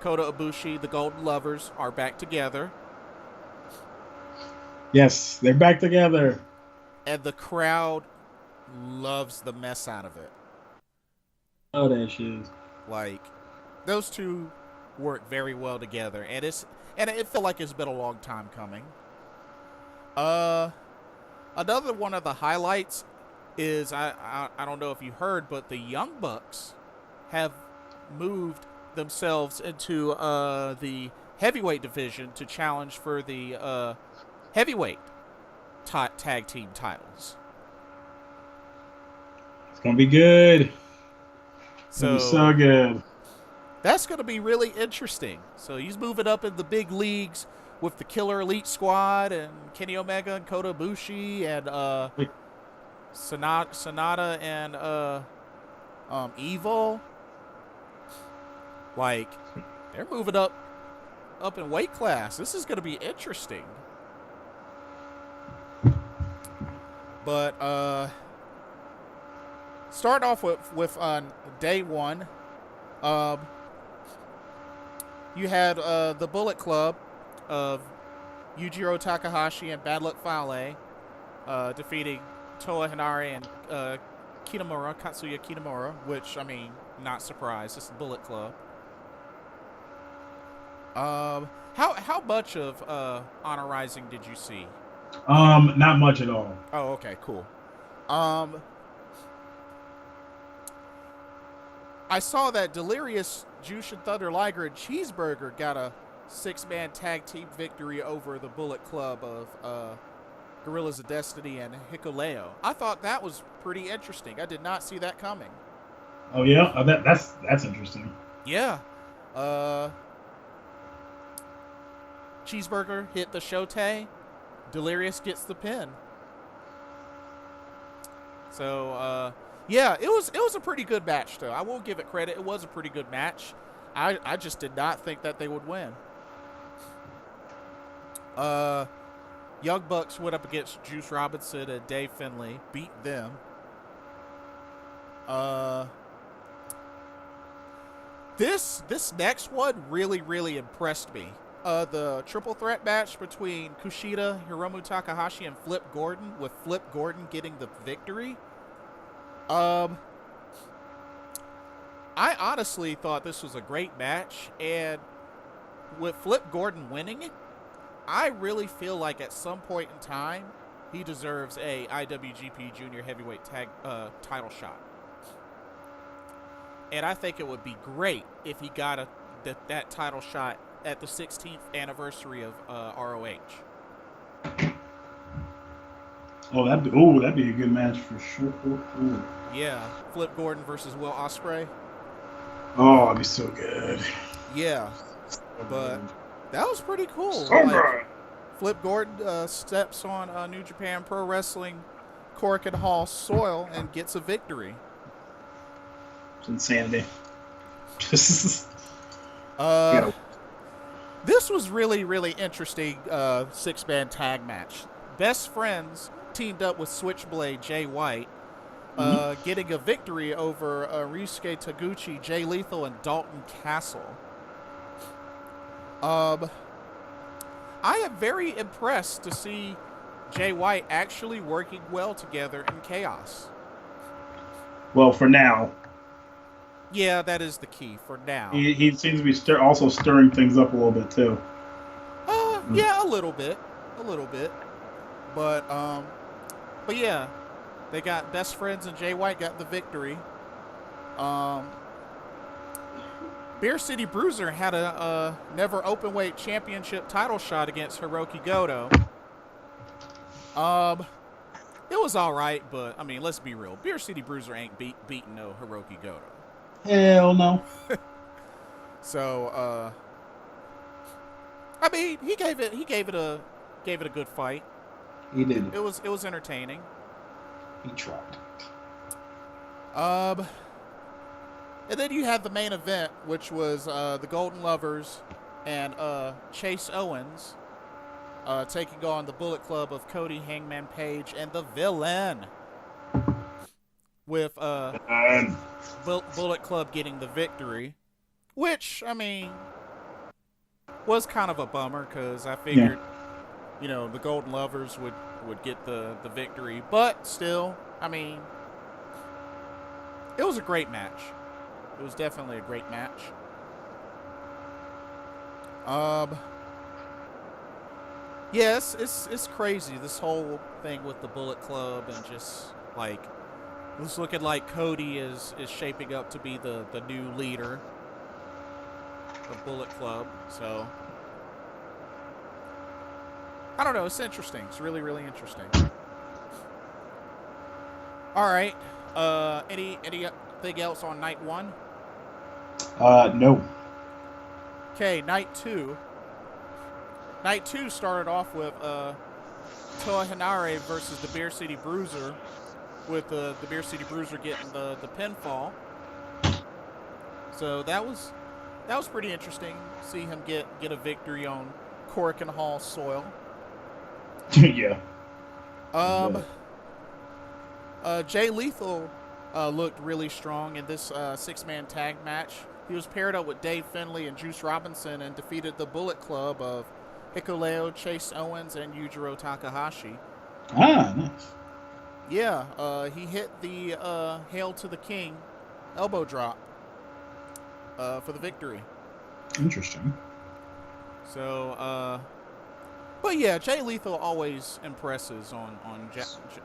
Kota Ibushi, the Golden Lovers are back together. Yes, they're back together. And the crowd loves the mess out of it. Oh, that shit. Like, those two work very well together, and it felt like it's been a long time coming. Another one of the highlights is I don't know if you heard, but the Young Bucks have moved themselves into the heavyweight division to challenge for the heavyweight tag team titles. It's gonna be good. It's So gonna be so good. That's going to be really interesting. So he's moving up in the big leagues with the Killer Elite Squad and Kenny Omega and Kota Ibushi and Sonata and Evil. Like, they're moving up in weight class. This is going to be interesting. But start off with day one. You had the Bullet Club of Yujiro Takahashi and Bad Luck Fale defeating Toa Hinare and Katsuya Kitamura, which, I mean, not surprised. It's the Bullet Club. How much of Honor Rising did you see? Not much at all. Oh, okay, cool. I saw that Delirious, Jushin Thunder Liger, and Cheeseburger got a 6-man tag team victory over the Bullet Club of Gorillas of Destiny and Hikuleo. I thought that was pretty interesting. I did not see that coming. Oh yeah, that's interesting. Yeah. Cheeseburger hit the Shote. Delirious gets the pin. So, yeah, it was a pretty good match, though. I will give it credit. It was a pretty good match. I just did not think that they would win. Young Bucks went up against Juice Robinson and Dave Finlay. Beat them. This next one really, really impressed me. The triple threat match between Kushida, Hiromu Takahashi, and Flip Gordon, with Flip Gordon getting the victory. I honestly thought this was a great match, and with Flip Gordon winning, I really feel like at some point in time, he deserves a IWGP Junior Heavyweight title shot. And I think it would be great if he got that title shot at the 16th anniversary of ROH. Oh, that'd be a good match for sure. Yeah, Flip Gordon versus Will Ospreay. Oh, that'd be so good. Yeah, but that was pretty cool. So good. Flip Gordon steps on New Japan Pro Wrestling Korakuen Hall soil and gets a victory. It's insanity. This was really, really interesting 6-man tag match. Best Friends teamed up with Switchblade Jay White, getting a victory over Ryusuke Taguchi, Jay Lethal, and Dalton Castle. I am very impressed to see Jay White actually working well together in Chaos. Well, for now. Yeah, that is the key for now. He seems to be also stirring things up a little bit too. Yeah, a little bit. But yeah, they got Best Friends and Jay White got the victory. Beer City Bruiser had a never openweight championship title shot against Hiroki Goto. It was all right, but I mean, let's be real. Beer City Bruiser ain't beating no Hiroki Goto. Hell no. So, I mean, he gave it a good fight. He did. It was entertaining. He tried. And then you had the main event, which was the Golden Lovers and Chase Owens taking on the Bullet Club of Cody, Hangman Page, and the Villain. With Bullet Club getting the victory, which, I mean, was kind of a bummer because I figured, the Golden Lovers would get the victory. But still, I mean, it was a great match. It was definitely a great match. Yes, it's crazy, this whole thing with the Bullet Club, and just, like, it's looking like Cody is shaping up to be the new leader of Bullet Club. So, I don't know. It's interesting. It's really, really interesting. All right. Anything else on night one? No. Okay, night two. Night two started off with Toa Hinare versus the Beer City Bruiser, with the Beer City Bruiser getting the pinfall. So that was pretty interesting. See him get a victory on Cork and Hall soil. Yeah. Jay Lethal looked really strong in this six-man tag match. He was paired up with Dave Finlay and Juice Robinson and defeated the Bullet Club of Hikuleo, Chase Owens, and Yujiro Takahashi. Ah, nice. Yeah, he hit the Hail to the King elbow drop for the victory. Interesting. So, but yeah, Jay Lethal always impresses on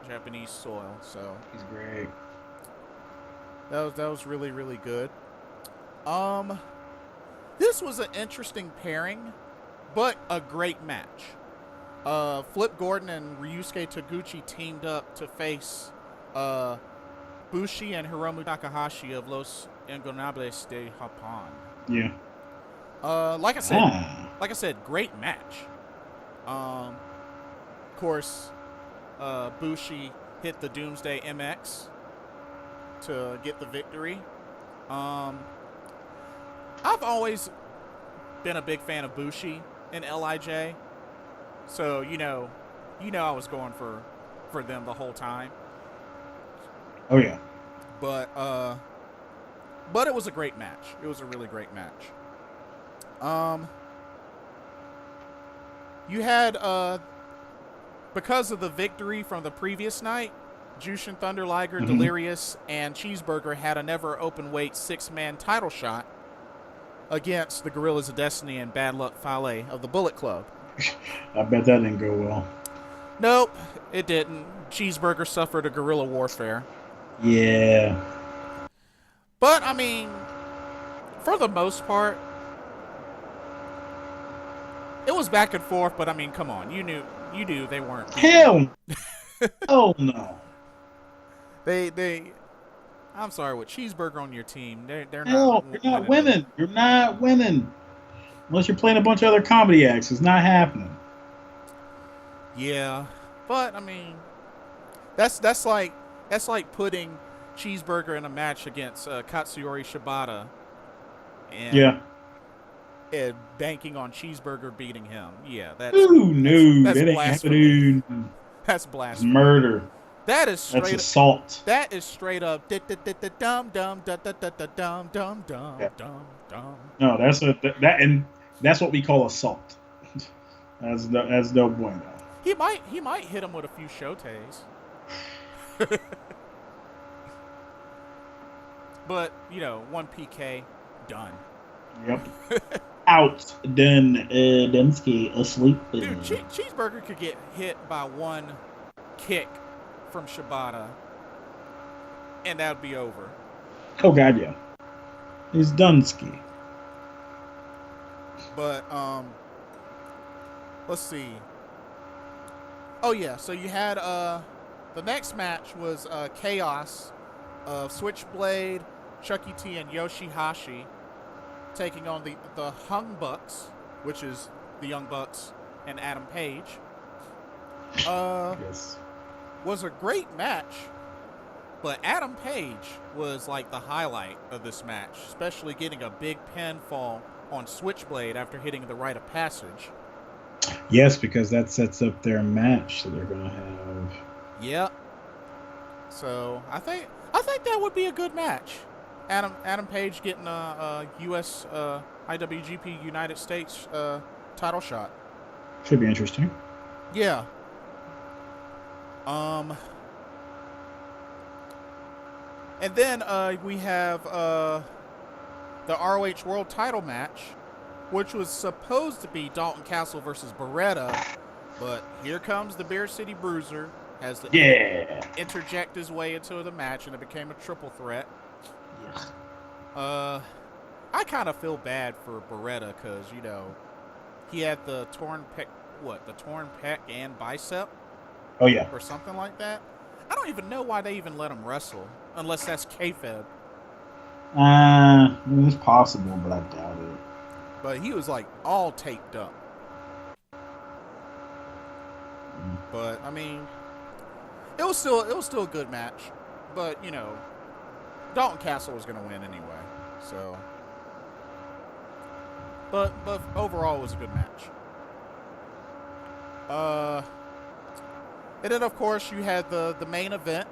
Japanese soil. So He's great. that was really, really good. This was an interesting pairing, but a great match. Flip Gordon and Ryusuke Taguchi teamed up to face Bushi and Hiromu Takahashi of Los Ingobernables de Japón. Yeah. Like I said, great match. Of course, Bushi hit the Doomsday MX to get the victory. I've always been a big fan of Bushi and LIJ, so you know I was going for them the whole time. Oh yeah. But it was a great match. It was a really great match. You had because of the victory from the previous night, Jushin Thunder Liger, Delirious, and Cheeseburger had a never open weight 6-man title shot against the Gorillas of Destiny and Bad Luck Fale of the Bullet Club. I bet that didn't go well. Nope, it didn't. Cheeseburger suffered a guerrilla warfare. Yeah. But, I mean, for the most part, it was back and forth, but I mean, come on. You knew they weren't. Hell. Oh, no. I'm sorry, with Cheeseburger on your team, they're Hell, not. you're not winning. You're not winning. Unless you're playing a bunch of other comedy acts. It's not happening. Yeah, but I mean, that's like putting Cheeseburger in a match against Katsuyori Shibata, and banking on Cheeseburger beating him. Yeah, that's blasphemy. That's blasphemy. Murder. That's assault. That is straight up dum dum dum dum dum dum. No, that's what we call assault. That's no bueno. He might hit him with a few shotes. But, one PK, done. Yep. Out. Done. Dunsky asleep. Dude, Cheeseburger could get hit by one kick from Shibata, and that would be over. Oh, God, yeah. He's Dunsky. But, let's see. Oh, yeah, so you had, the next match was, Chaos of Switchblade, Chucky T, and Yoshihashi taking on the Hung Bucks, which is the Young Bucks and Adam Page. Yes. Was a great match, but Adam Page was like the highlight of this match, especially getting a big pinfall on Switchblade after hitting the rite of passage. Yes, because that sets up their match that they're gonna have. Yep. So I think that would be a good match. Adam Page getting a U.S. IWGP United States title shot. Should be interesting. Yeah. And then we have the ROH World Title match, which was supposed to be Dalton Castle versus Beretta, but here comes the Beer City Bruiser, has to interject his way into the match, and it became a triple threat. Yeah. I kind of feel bad for Beretta because, he had the torn pec and bicep? Oh, yeah. Or something like that. I don't even know why they even let him wrestle, unless that's kayfabe. It's possible, but I doubt it. But he was like all taped up. But I mean, it was still a good match. But you know, Dalton Castle was going to win anyway. So, but overall, it was a good match. And then of course you had the main event,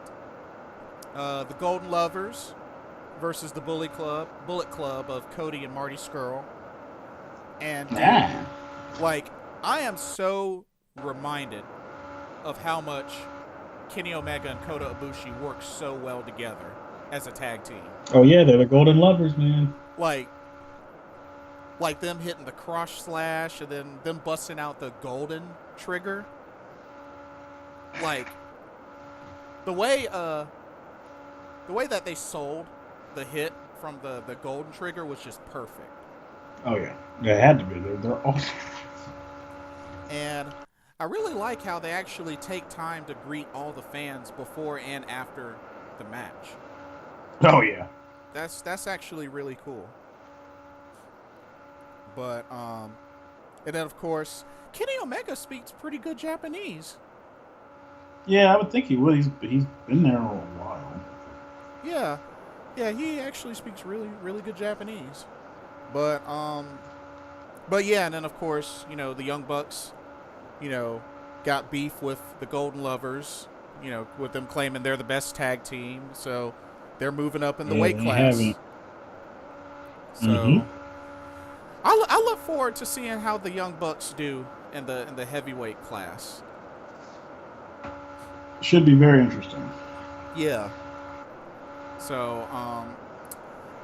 the Golden Lovers versus the Bullet Club of Cody and Marty Scurll. And like, I am so reminded of how much Kenny Omega and Kota Ibushi work so well together as a tag team. Oh yeah, they're the Golden Lovers, man. Like them hitting the cross slash and then them busting out the golden trigger. Like the way that they sold the hit from the golden trigger was just perfect. Oh yeah, they had to be. They're awesome. And I really like how they actually take time to greet all the fans before and after the match. Oh yeah, that's actually really cool. But and then of course Kenny Omega speaks pretty good Japanese. Yeah, I would think he would. He's been there a while. Yeah, he actually speaks really, really good Japanese. But yeah, and then of course, you know, the Young Bucks, you know, got beef with the Golden Lovers, you know, with them claiming they're the best tag team, so they're moving up in the weight class. So I look forward to seeing how the Young Bucks do in the heavyweight class. Should be very interesting. Yeah. So,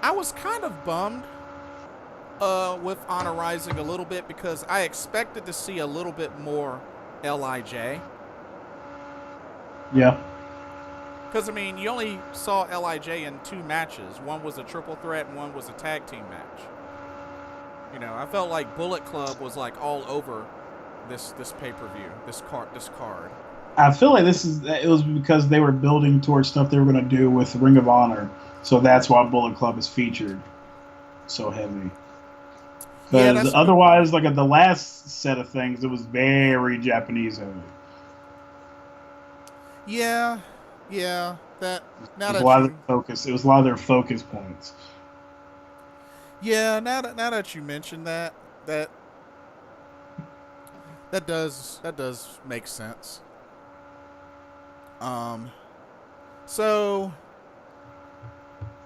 I was kind of bummed with Honor Rising a little bit because I expected to see a little bit more LIJ. Yeah. Because, I mean, you only saw LIJ in 2 matches. One was a triple threat and one was a tag team match. You know, I felt like Bullet Club was like all over this pay-per-view, this card. I feel like it was because they were building towards stuff they were going to do with Ring of Honor, so that's why Bullet Club is featured so heavy. Because otherwise, like at the last set of things, it was very Japanese heavy. Yeah. It was a lot of their focus points. Yeah, now that you mention that does make sense. So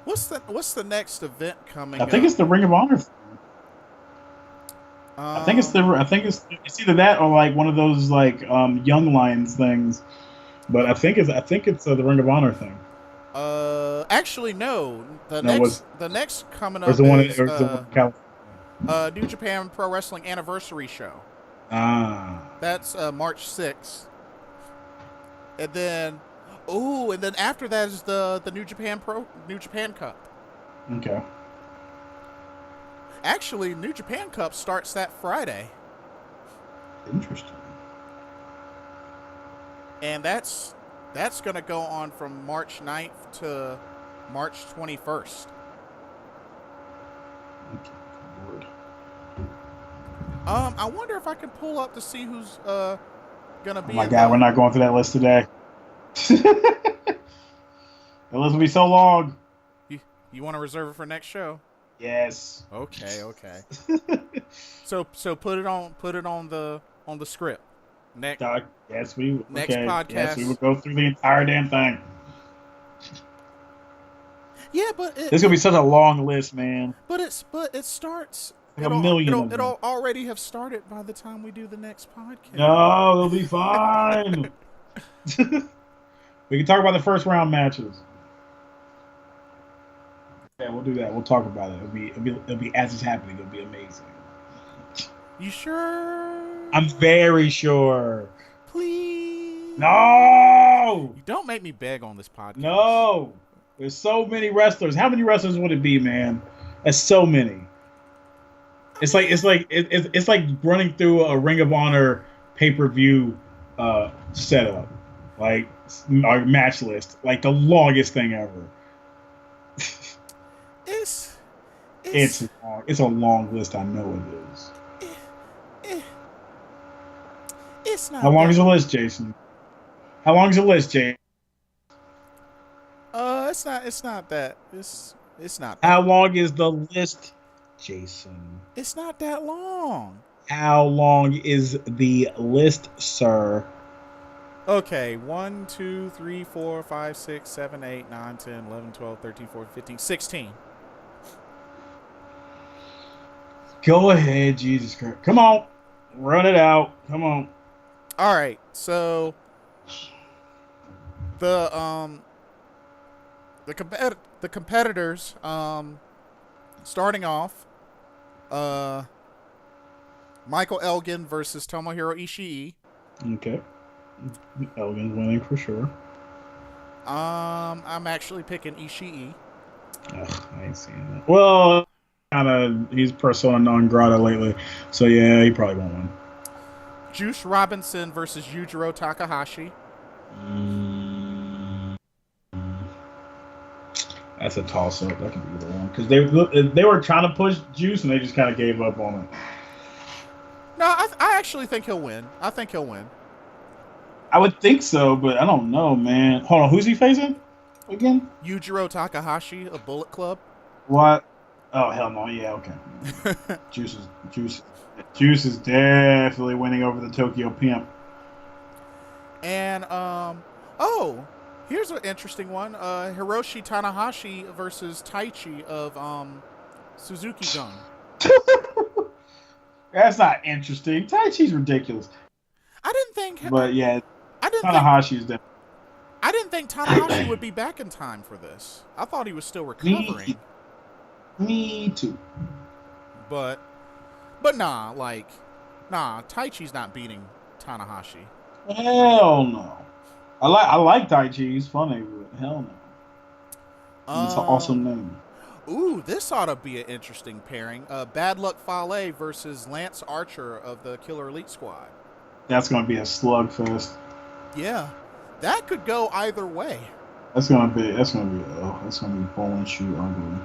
what's the next event coming up? I think it's the Ring of Honor thing. I think it's either that or like one of those like Young Lions things. But I think it's the Ring of Honor thing. Actually no. The next coming up is New Japan Pro Wrestling Anniversary Show. That's March 6th. And then after that is the New Japan Cup. Okay. Actually, New Japan Cup starts that Friday. Interesting. And that's going to go on from March 9th to March 21st. Okay. Lord. I wonder if I can pull up to see who's going to be. Oh my God, we're not going through that list today. The list will be so long. You want to reserve it for next show? Yes. Okay. So put it on the script. Next podcast. Yes, we will go through the entire damn thing. Yeah, but this is gonna be such a long list, man. But it starts. Like a million. It'll already have started by the time we do the next podcast. No, it'll be fine. We can talk about the first round matches. Yeah, we'll do that. We'll talk about it. It'll be as it's happening. It'll be amazing. You sure? I'm very sure. Please. No. You don't make me beg on this podcast. No. There's so many wrestlers. How many wrestlers would it be, man? That's so many. It's like running through a Ring of Honor pay-per-view setup, like our match list, like the longest thing ever. It's a long list. I know it is. eh, it's How not long that. is the list, Jason? How long is the list, Jason? It's not that. It's not How that. long is the list, Jason? It's not that long. How long is the list, sir? Okay, 1, 2, 3, 4, 5, 6, 7, 8, 9, 10, 11, 12, 13, 14, 15, 16. Go ahead, Jesus Christ. Come on. Run it out. Come on. All right, so the the competitors starting off Michael Elgin versus Tomohiro Ishii. Okay. Elgin's winning for sure. I'm actually picking Ishii. Ugh, I ain't seeing that. Well, he's persona non grata lately, so yeah, he probably won't win. Juice Robinson versus Yujiro Takahashi. That's a toss up. That could be the one because they were trying to push Juice and they just kind of gave up on it. No, I actually think he'll win. I think he'll win. I would think so, but I don't know, man. Hold on, who's he facing again? Yujiro Takahashi of Bullet Club. What? Oh hell no! Yeah, okay. Juice is definitely winning over the Tokyo Pimp. And here's an interesting one. Hiroshi Tanahashi versus Taichi of Suzuki Gun. That's not interesting. Taichi's ridiculous. I didn't think. But yeah, I didn't Tanahashi's definitely. I didn't think Tanahashi would be back in time for this. I thought he was still recovering. Me too. But nah, Taichi's not beating Tanahashi. Hell no. I like Taichi. He's funny, but hell no. It's an awesome name. Ooh, this ought to be an interesting pairing. Bad Luck Fale versus Lance Archer of the Killer Elite Squad. That's going to be a slugfest. Yeah, that could go either way. That's gonna be bowling shoe ugly.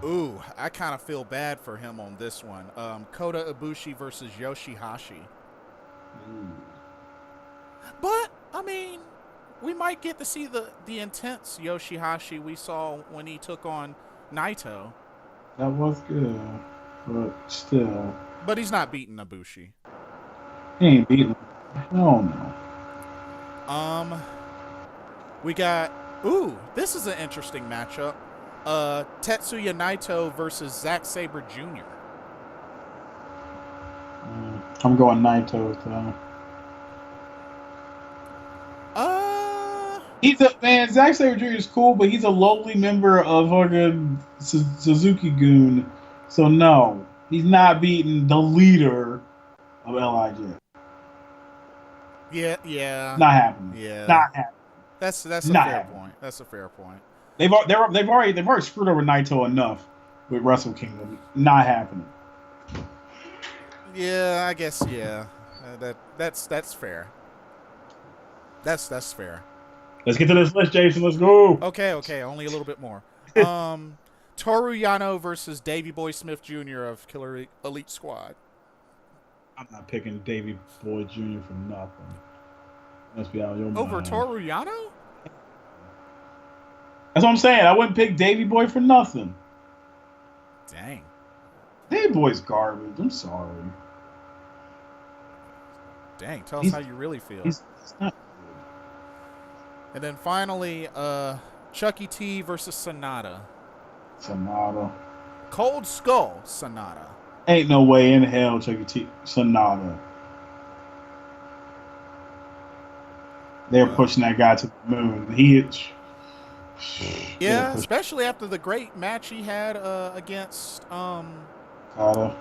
Ooh, I kind of feel bad for him on this one. Kota Ibushi versus Yoshihashi. Ooh. But I mean, we might get to see the intense Yoshihashi we saw when he took on Naito. That was good, but still. But he's not beating Ibushi. He ain't beating him. Hell no. We got. Ooh, this is an interesting matchup. Tetsuya Naito versus Zack Sabre Jr. I'm going Naito though. He's a man. Zack Sabre Jr. is cool, but he's a lowly member of fucking Suzuki Gun. So no, he's not beating the leader of LIJ. Yeah. Not happening. Yeah. Not happening. That's a fair point. That's a fair point. They've already screwed over Naito enough with Wrestle Kingdom. Not happening. Yeah, I guess. Yeah, that's fair. That's fair. Let's get to this list, Jason. Let's go. Okay. Only a little bit more. Toru Yano versus Davey Boy Smith Jr. of Killer Elite Squad. I'm not picking Davey Boy Jr. for nothing. Must be out of your mind. Over Toru Yano? That's what I'm saying. I wouldn't pick Davey Boy for nothing. Dang. Davey Boy's garbage. I'm sorry. Dang. Tell us how you really feel. He's not good. And then finally, Chucky T versus Sonata. Sonata. Cold Skull Sonata. Ain't no way in hell Chucky T. Sonata. They're pushing that guy to the moon. Yeah, especially after the great match he had against Okada.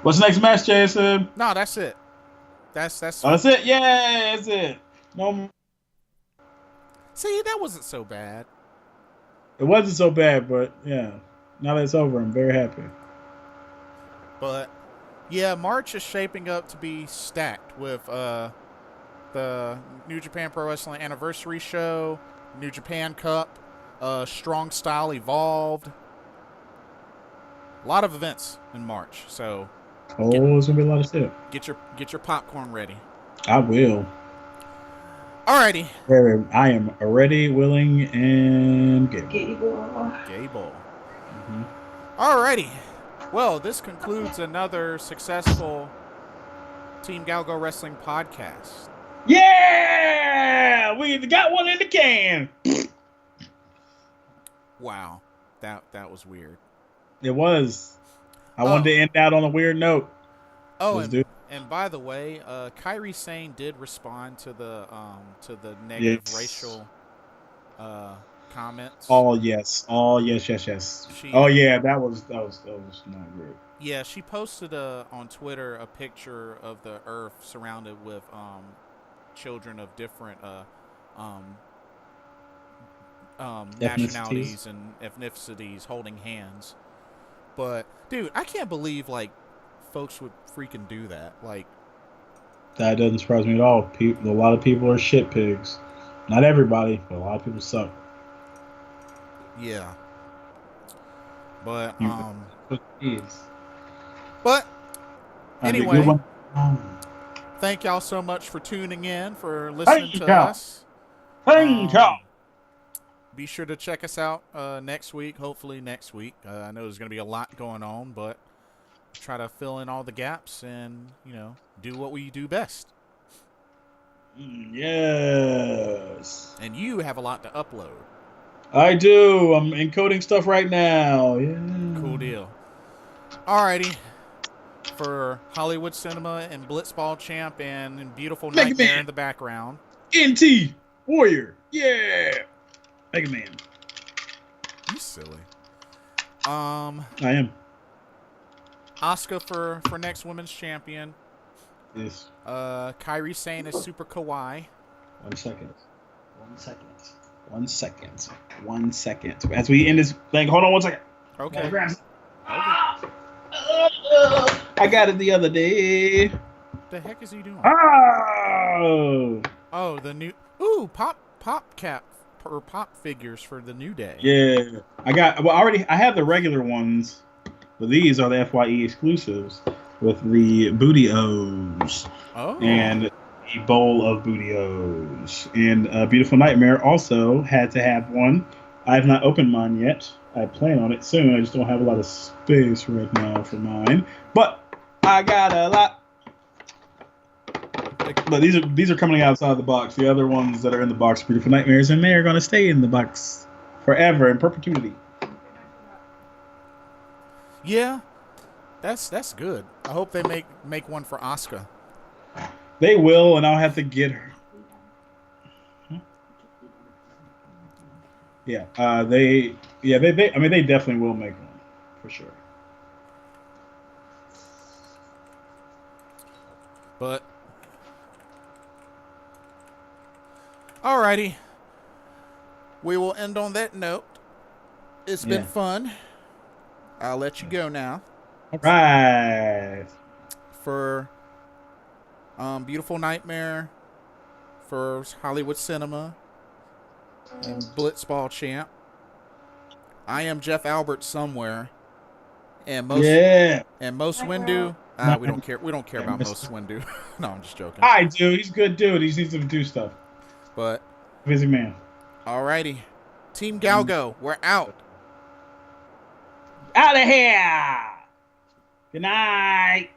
What's the next match, Jason? No, that's it. That's it. Yeah, that's it. No more. See, that wasn't so bad. It wasn't so bad, but yeah. Now that it's over, I'm very happy. But yeah, March is shaping up to be stacked with the New Japan Pro Wrestling Anniversary Show, New Japan Cup, Strong Style Evolved. A lot of events in March, so there's gonna be a lot of stuff. Get your popcorn ready. I will. Alrighty. I am ready, willing, and Gable. Mm-hmm. Alrighty. Well, this concludes another successful Team GOWGO Wrestling podcast. Yeah! We got one in the can. Wow. That was weird. It was. I wanted to end out on a weird note. Oh, and by the way, Kairi Sane did respond to the negative racial comments. Oh yes. That was not great. Yeah, she posted on Twitter a picture of the Earth surrounded with children of different nationalities and ethnicities holding hands. But dude, I can't believe like folks would freaking do that. Like, that doesn't surprise me at all. A lot of people are shit pigs. Not everybody, but a lot of people suck. Yeah. But anyway, thank y'all so much for tuning in, for listening to us. Thank y'all. Be sure to check us out next week. Hopefully next week. I know there's going to be a lot going on, but try to fill in all the gaps and, do what we do best. Yes. And you have a lot to upload. I do. I'm encoding stuff right now. Yeah. Cool deal. Alrighty. For Hollywood Cinema and Blitzball Champ and Beautiful Nightmare in the background. NT Warrior. Yeah. Mega Man. You silly. I am. Asuka for next women's champion. Yes. Kairi Sane is Super Kawaii. 1 second. As we end this thing, hold on 1 second. Okay. I got it the other day. The heck is he doing? Oh, the new pop cap or pop figures for the New Day. Yeah, I have the regular ones, but these are the FYE exclusives with the booty O's and a bowl of booty O's. And Beautiful Nightmare also had to have one. I have not opened mine yet. I plan on it soon. I just don't have a lot of space right now for mine, but I got a lot. But these are coming outside of the box. The other ones that are in the box are Beautiful Nightmares, and they are going to stay in the box forever in perpetuity. Yeah, that's good. I hope they make one for Asuka. They will, and I'll have to get her. Yeah, they definitely will make one for sure. But alrighty, we will end on that note. It's been fun. I'll let you go now. All right. For Beautiful Nightmare, for Hollywood Cinema, and Blitzball Champ, I am Jeff Albert somewhere, and most Windu. We don't care. We don't care about most Windu. No, I'm just joking. I do. He's a good dude. He needs to do stuff. But busy man. Alrighty, Team GOWGO, we're out. Out of here. Good night.